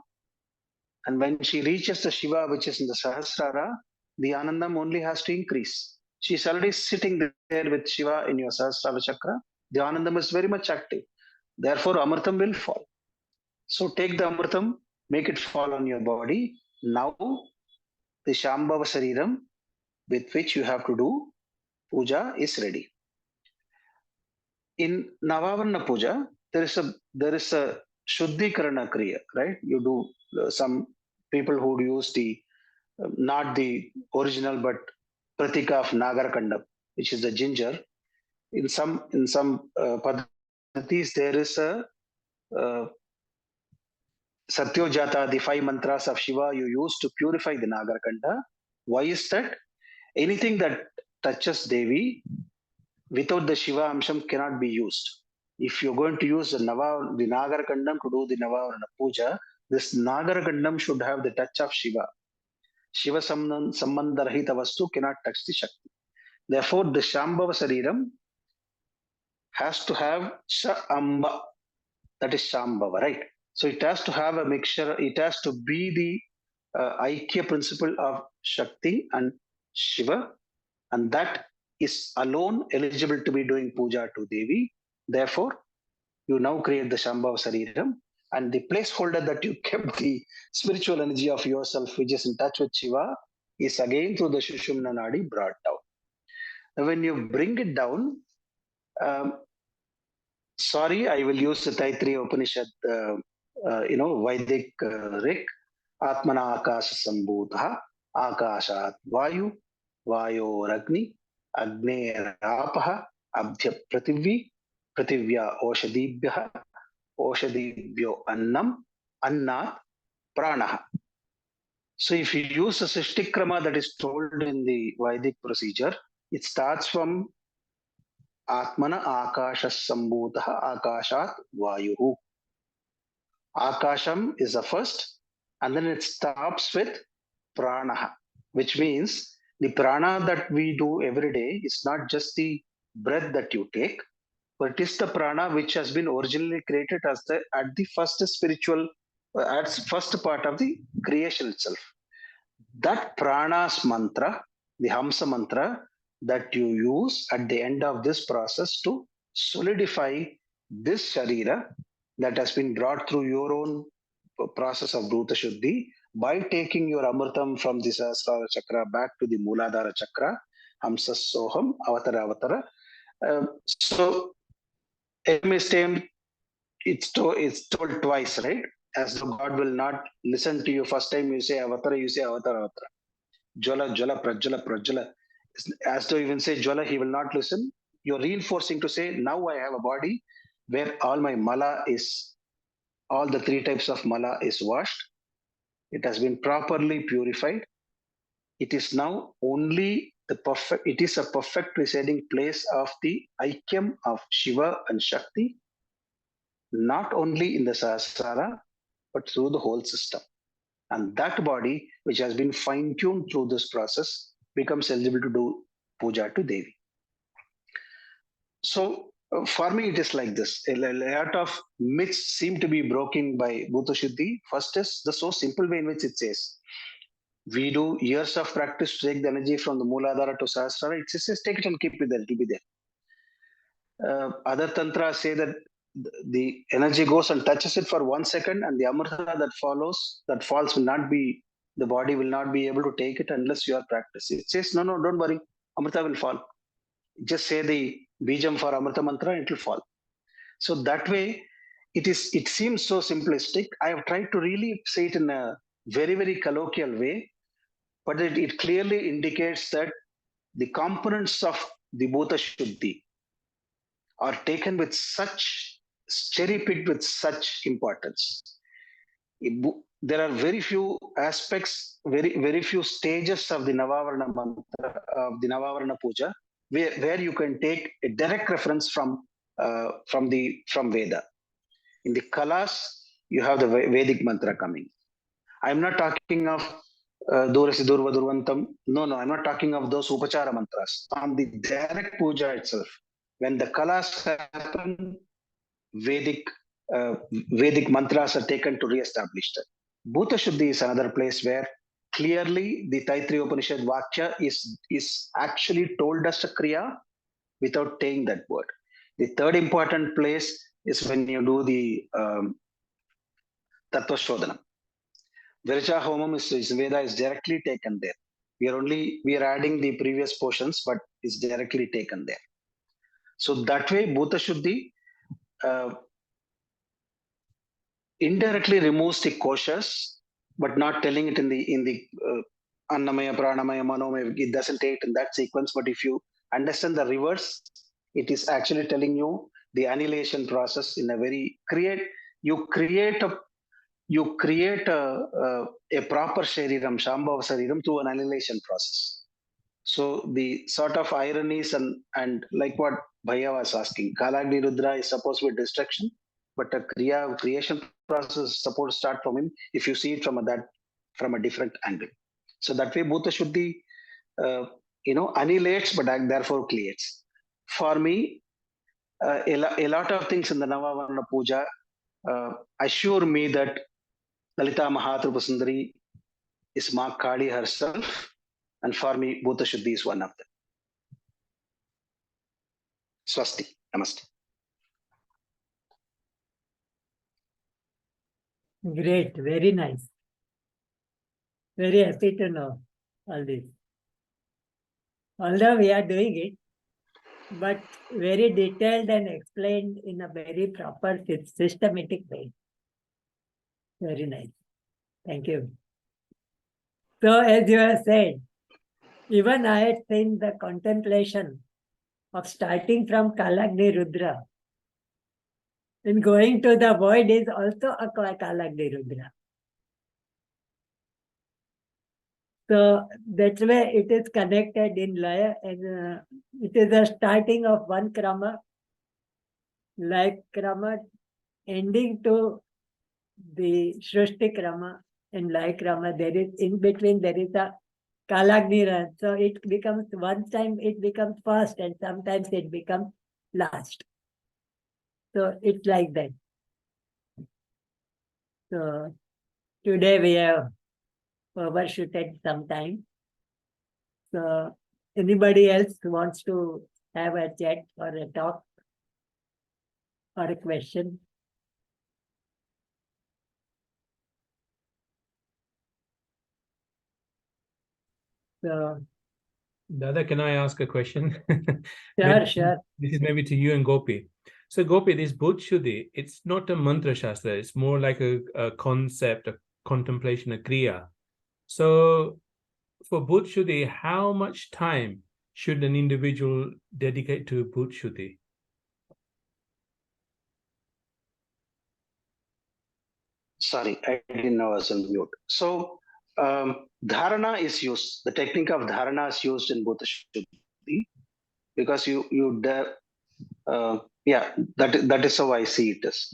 and when she reaches the Shiva, which is in the Sahasrara, the Anandam only has to increase. She is already sitting there with Shiva in your Sahasrara chakra. The Anandam is very much active. Therefore, Amritam will fall. So take the Amritam, make it fall on your body. Now, the Shambhava Sariram with which you have to do puja is ready. In Navavarna puja, there is a Shuddhikarana Kriya, right? You do some people who use the not the original but pratika of Nagarakandam, which is the ginger. In some Padhatis, there is a Satyojata, the 5 mantras of Shiva you use to purify the Nagarakanda. Why is that? Anything that touches Devi without the Shiva Amsham cannot be used. If you're going to use the Nagarakandam to do the Navavarna Puja, this Nagarakandam should have the touch of Shiva. Shiva Sambandharahita Vastu cannot touch the Shakti. Therefore, the Shambhava Sariram has to have Amba, that is Shambhava, right? So it has to have a mixture, it has to be the Aikya principle of Shakti and Shiva, and that is alone eligible to be doing puja to Devi. Therefore, you now create the Shambhava Sariram, and the placeholder that you kept the spiritual energy of yourself, which is in touch with Shiva, is again through the Shushumna Nadi brought down. Now, when you bring it down, sorry, I will use the Taittiriya Upanishad, Vedic Rik, Atmana Akasha Sambhutaha, Akashat Vayu, Vayo Ragni, Agne Rapaha, Abdhya Prativvi, Prativya Oshadibhyaha, Oshadibhyo Annam, Annat Pranaha. So if you use the Srishtikrama that is told in the Vedic procedure, it starts from Atmana Akasha Sambhutaha Akashat Vayuhu. Akasham is the first, and then it stops with Pranaha, which means the prana that we do every day is not just the breath that you take, but it is the prana which has been originally created as at the first spiritual, at first part of the creation itself. That prana's mantra, the Hamsa mantra that you use at the end of this process to solidify this Sharira that has been brought through your own process of Bhuta Shuddhi by taking your Amritam from the Sahasrara Chakra back to the Mooladhara Chakra, Hamsa Soham, Avatara. So, every time it's told twice, right? As though God will not listen to you. First time you say Avatara, you say Avatara. Jwala, Jwala, Prajwala, Prajwala. As though even say Jwala, he will not listen. You're reinforcing to say, now I have a body where all my mala is, all the 3 types of mala is washed. It has been properly purified. it is now only the perfect, it is a perfect residing place of the Aikyam of Shiva and Shakti, not only in the Sahasrara, but through the whole system. And that body, which has been fine-tuned through this process, becomes eligible to do puja to Devi. So for me, it is like this. A lot of myths seem to be broken by Bhuta Shuddhi. First is the so simple way in which it says, we do years of practice to take the energy from the Mooladhara to Sahasrara. It says, take it and keep it there, it will be there. Other tantras say that the energy goes and touches it for 1 second, and the amrita that falls will not be, the body will not be able to take it unless you are practicing. It says, no, don't worry, amrita will fall. Just say the bijam for amrita mantra, it will fall. So that way, it seems so simplistic. I have tried to really say it in a very, very colloquial way, but it clearly indicates that the components of the Bhuta Shuddhi are taken with such, cherry-picked with such importance. There are very few aspects, very few stages of the Navavarana mantra, of the Navavarana puja, where you can take a direct reference from Veda. In the Kalas, you have the Vedic mantra coming. I'm not talking of Durasi Durva Durvantam. No, I'm not talking of those Upachara mantras. On the direct puja itself, when the Kalas happen, Vedic mantras are taken to re-establish that. Bhuta Shuddhi is another place where clearly the Taittiriya Upanishad Vakya is actually told as a Kriya without saying that word. The third important place is when you do the Tattva Shodhanam. Virja Homam is Veda is directly taken there. We are adding the previous portions, but it's directly taken there. So that way, Bhuta Shuddhi indirectly removes the koshas, but not telling it in the Annamaya, Pranamaya, Manomaya. It doesn't take it in that sequence. But if you understand the reverse, it is actually telling you the annihilation process in a very you create a proper shariram, Shambhava shariram, through an annihilation process. So the sort of ironies and like what Bhaiya was asking, Kalagni Rudra is supposed to be destruction, but a creation process is supposed to start from him if you see it from a different angle. So that way Bhuta Shuddhi annihilates but therefore creates. For me, a lot of things in the Navavarana Puja assure me that Lalita Mahatrupa Sundari is Ma Kali herself, and for me, Bhuta Shuddhi is one of them. Swasti. Namaste. Great, very nice. Very happy to know all this. Although we are doing it, but very detailed and explained in a very proper, systematic way. Very nice. Thank you. So as you have said, even I had seen the contemplation of starting from Kalagni Rudra and going to the void is also a Kalagni Rudra. So that's where it is connected in Laya, and it is a starting of one krama, like krama, ending to the Shrishti krama, and like krama, there is in between there is a Kalagni Rudra. So it becomes one time it becomes first, and sometimes it becomes last. So it's like that. So today we have overshooted some time. So anybody else wants to have a chat or a talk or a question? So Dada, can I ask a question? sure. This is maybe to you and Gopi. So Gopi, this Bhuta Shuddhi, it's not a mantra shastra. It's more like a concept, a contemplation, a kriya. So for Bhuta Shuddhi, how much time should an individual dedicate to Bhuta Shuddhi? Sorry, I didn't know I was on mute. So Dharana is used. The technique of dharana is used in Bhuta Shuddhi because that is how I see it as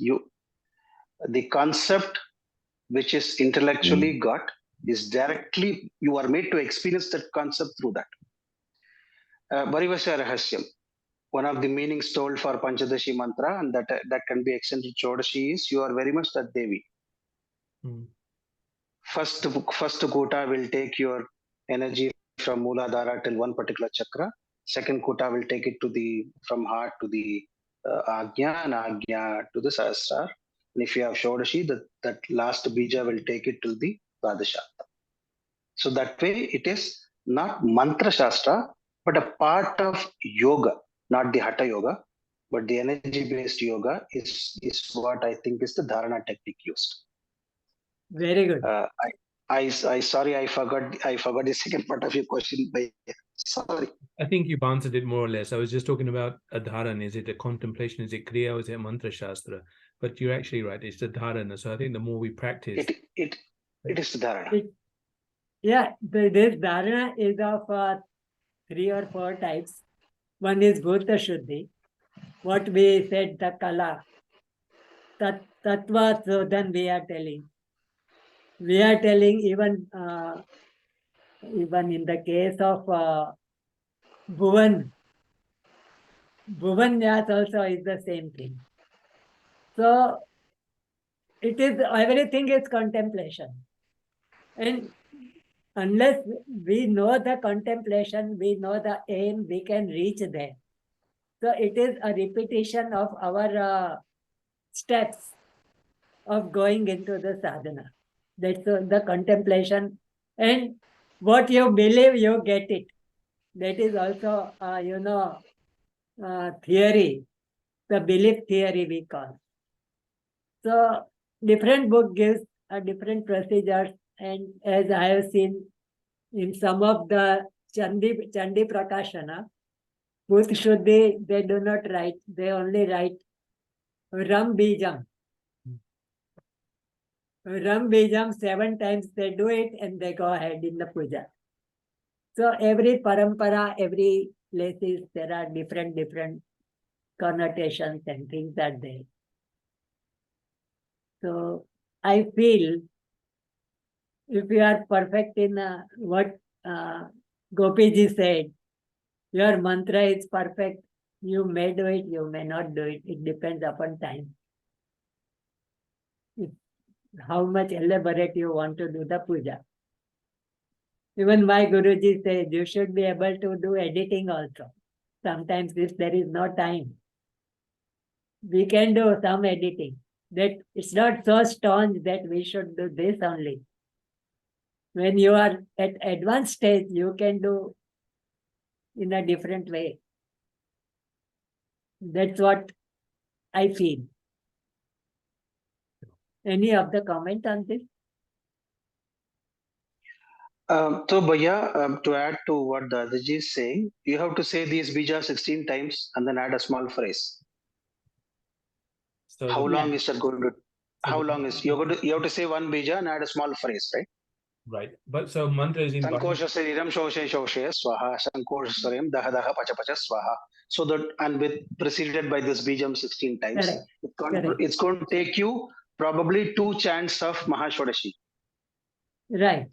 the concept which is intellectually got is directly you are made to experience that concept through that. Varivasya Rahasyam, one of the meanings told for Panchadashi mantra, and that can be extended to Chodashi is you are very much that Devi. First kuta will take your energy from Mooladhara till one particular chakra. Second kuta will take it from heart to the Agnya, and Agnya to the Sahasrara. And if you have Shodashi, that last bija will take it to the Dvadashata. So that way it is not mantra shastra, but a part of yoga, not the hatha yoga, but the energy based yoga is what I think is the dharana technique used. Very good. I sorry, I forgot the second part of your question. Sorry. I think you've answered it more or less. I was just talking about a dharana. Is it a contemplation? Is it kriya? Or is it a mantra shastra? But you're actually right. It's the dharana. So I think the more we practice, it is the dharana. This dharana is of 3 or 4 types. One is Bhuta Shuddhi. What we said, the kala. Tattva Sodhan we are telling. We are telling even in the case of Bhuvan Yas also is the same thing. So it is, everything is contemplation. And unless we know the contemplation, we know the aim, we can reach there. So it is a repetition of our steps of going into the sadhana. That's the contemplation. And what you believe, you get it. That is also, theory, the belief theory we call. So different book gives a different procedures, and as I have seen in some of the Chandi Prakashana, Bhuta Shuddhi, they do not write, they only write Ram Bijam. Ram Bijam 7 times they do it and they go ahead in the puja. So every parampara, every places, there are different connotations and things are there. So I feel if you are perfect in what Gopiji said, your mantra is perfect, you may do it, you may not do it. It depends upon time. How much elaborate you want to do the puja. Even my Guruji says you should be able to do editing also. Sometimes if there is no time, we can do some editing. That it's not so staunch that we should do this only. When you are at advanced stage, you can do in a different way. That's what I feel. Any of the comment on this? So Bhaiya, to add to what Dadaji is saying, you have to say these bija 16 times and then add a small phrase. so How long is that going to? How long is you have to say one bija and add a small phrase, right? right? But so mantra is in Sankosha Sariram Shoshe Shoshe Swaha, Sankosha Sarim Daha Daha Pacha Pacha Swaha. So that, and with preceded by this bijam 16 times, it's going to take you probably 2 chants of Mahashodashi. Right.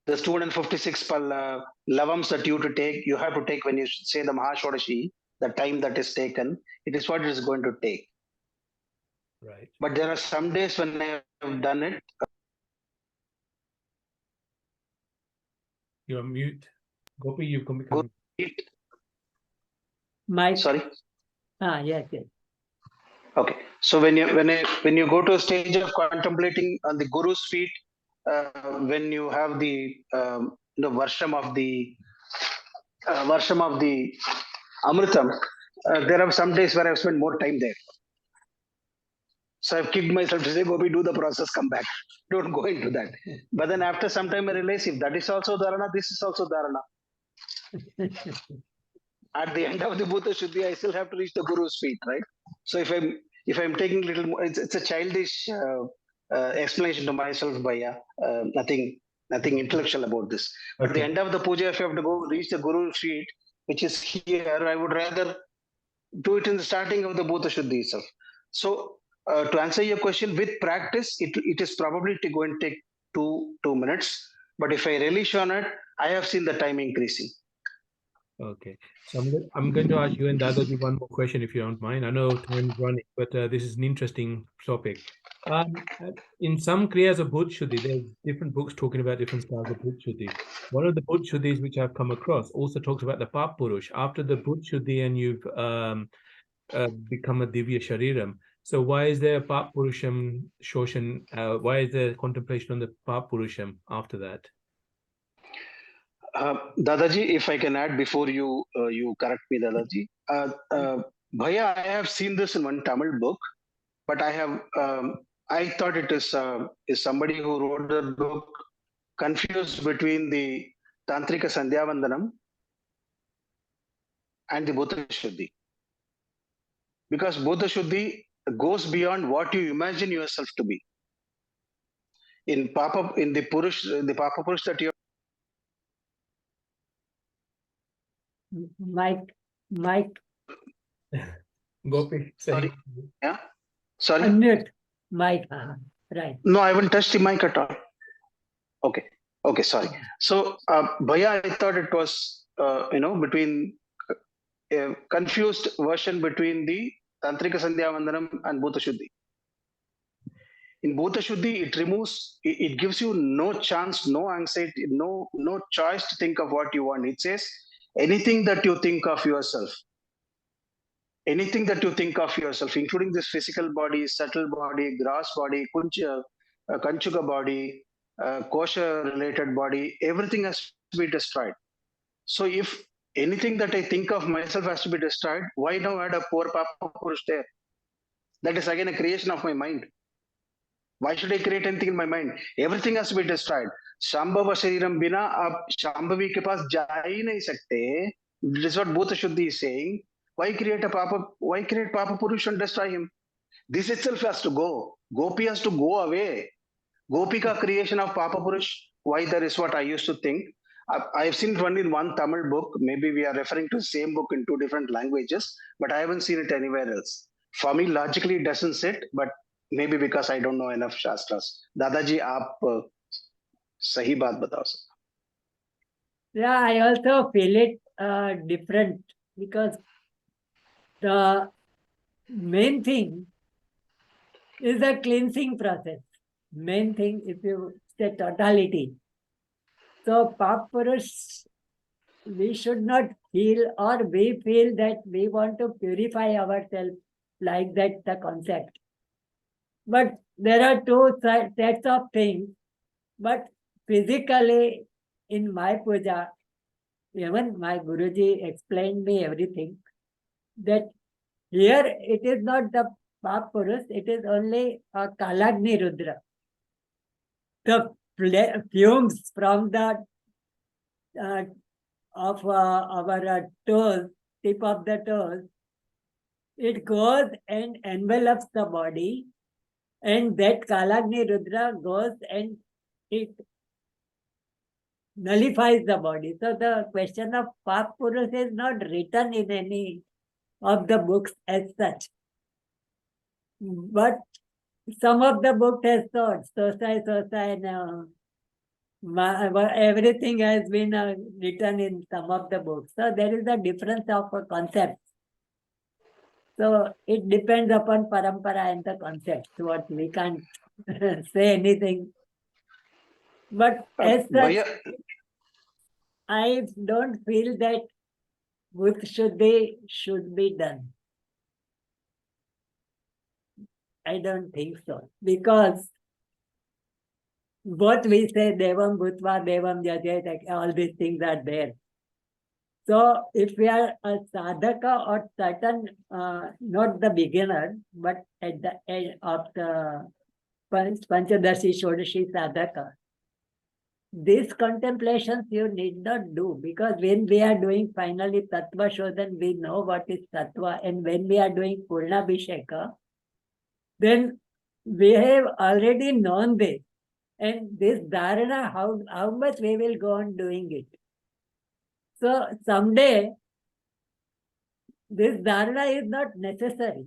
There's 256 lavams that you have to take when you say the Mahashodashi, the time that is taken, it is what it is going to take. Right. But there are some days when I have done it. You're on mute. Gopi, you can become. Mike. Sorry. Yes. Okay. So when you go to a stage of contemplating on the Guru's feet, when you have the varsham of the Amritam, there are some days where I've spent more time there. So I've kicked myself to say, Gopi, do the process, come back. Don't go into that. But then after some time I realize if that is also dharana, this is also dharana. At the end of the Bhuta Shuddhi, I still have to reach the Guru's feet, right? So if I'm taking little more, it's a childish explanation to myself, Bhaiya. Nothing intellectual about this. But at the Okay. end of the puja, if you have to go reach the Guru sheet, which is here, I would rather do it in the starting of the Bhuta Shuddhi itself. So, to answer your question, with practice, it is probably going to take two minutes. But if I relish on it, I have seen the time increasing. Okay. So I'm going to ask you and Dadaji one more question, if you don't mind. I know time is running, but this is an interesting topic. In some Kriyas of Bhut Shuddhi, there's different books talking about different styles of Bhut Shuddhi. One of the Bhut Shuddhis which I've come across also talks about the Pap Purush. After the Bhut Shuddhi and you've become a Divya Shariram. So why is there Pap Purusham Shoshan? Why is there contemplation on the Pap Purusham after that? Dadaji, if I can add before you correct me, Dadaji. Bhaiya, I have seen this in one Tamil book, but I thought it is somebody who wrote the book confused between the Tantrika Sandhyavandanam and the Bhuta Shuddhi. Because Bhuta Shuddhi goes beyond what you imagine yourself to be. In the Papa Purush that you Mike. Gopi, Sorry. Yeah. Sorry. Unmute. Mike. Right. No, I haven't touched the mic at all. Okay, sorry. So, Bhaiya, I thought it was, between a confused version between the Tantrika Sandhyavandanam and Bhuta Shuddhi. In Bhuta Shuddhi, it gives you no chance, no anxiety, no choice to think of what you want. It says, anything that you think of yourself, including this physical body, subtle body, gross body, Kanchuka body, kosha-related body, everything has to be destroyed. So if anything that I think of myself has to be destroyed, why now add a poor Papa Purush there? That is again a creation of my mind. Why should I create anything in my mind? Everything has to be destroyed. Shambhava Shariram Bina, ab Shambhavi ke paas ja hi nahi sakte. This is what Bhuta Shuddhi is saying. Why create Papa Purush and destroy him? This itself has to go. Gopi has to go away. Gopika creation of Papa Purush, why there is what I used to think. I have seen it only in one Tamil book. Maybe we are referring to the same book in two different languages, but I haven't seen it anywhere else. For me, logically, it doesn't sit, but maybe because I don't know enough Shastras. Dadaji, aap sahi baat batao. Yeah, I also feel it different because the main thing is a cleansing process. Main thing, if you say totality. So, Pap Purush, we should not feel, or we feel that we want to purify ourselves like that, the concept. But there are two sets of things. But physically, in my puja, even my Guruji explained me everything, that here it is not the Pap Purush, it is only a Kalagni Rudra. The fumes from the of our toes, tip of the toes, it goes and envelops the body, and that Kalagni Rudra goes and it nullifies the body. So the question of Pap Purush is not written in any of the books as such. But some of the book has thought, and everything has been written in some of the books. So there is a difference of a concept. So it depends upon parampara and the concept. What we can't say anything. But as such, I don't feel that Bhuta Shuddhi should be done. I don't think so. Because what we say, Devam Bhutva, Devam Jajet, all these things are there. So if we are a sadhaka or certain, not the beginner, but at the end of the Panchadashi Shodashi sadhaka, these contemplations you need not do, because when we are doing finally Tattva Shodhan, we know what is Tattva, and when we are doing Purnabhisheka, then we have already known this. And this dharana, how much we will go on doing it. So someday, this dharana is not necessary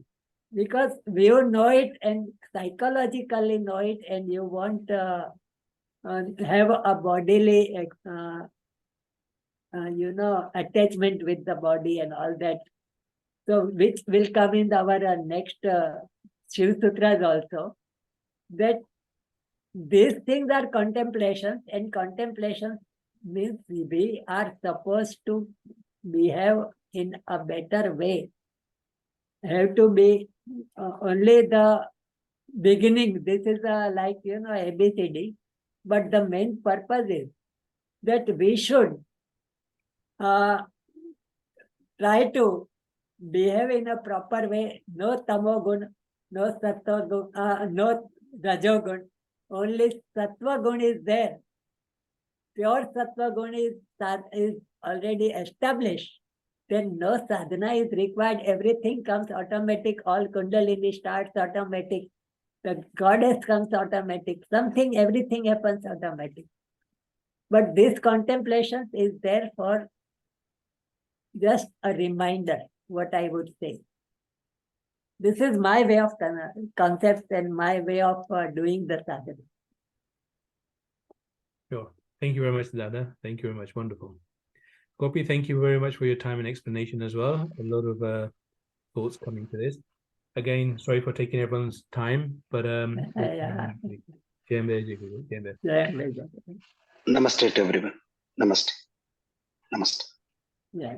because you know it and psychologically know it, and you won't have a bodily, attachment with the body and all that. So, which will come in our next Śiva Sūtras also, that these things are contemplations, and contemplations means we are supposed to behave in a better way. Have to be only the beginning. This is like, ABCD. But the main purpose is that we should try to behave in a proper way. No tamogun, no sattvagun, no rajogun. Only sattva gun is there. Pure sattva gun is already established. Then no sadhana is required. Everything comes automatic. All kundalini starts automatic. The goddess comes automatic. Everything happens automatic. But this contemplation is there for just a reminder, what I would say. This is my way of concepts and my way of doing the sadhana. Sure. Thank you very much, Dada. Thank you very much. Wonderful. Gopi, thank you very much for your time and explanation as well. A lot of thoughts coming to this. Again, sorry for taking everyone's time, but Yeah. Namaste to everyone. Namaste. Namaste. Yeah.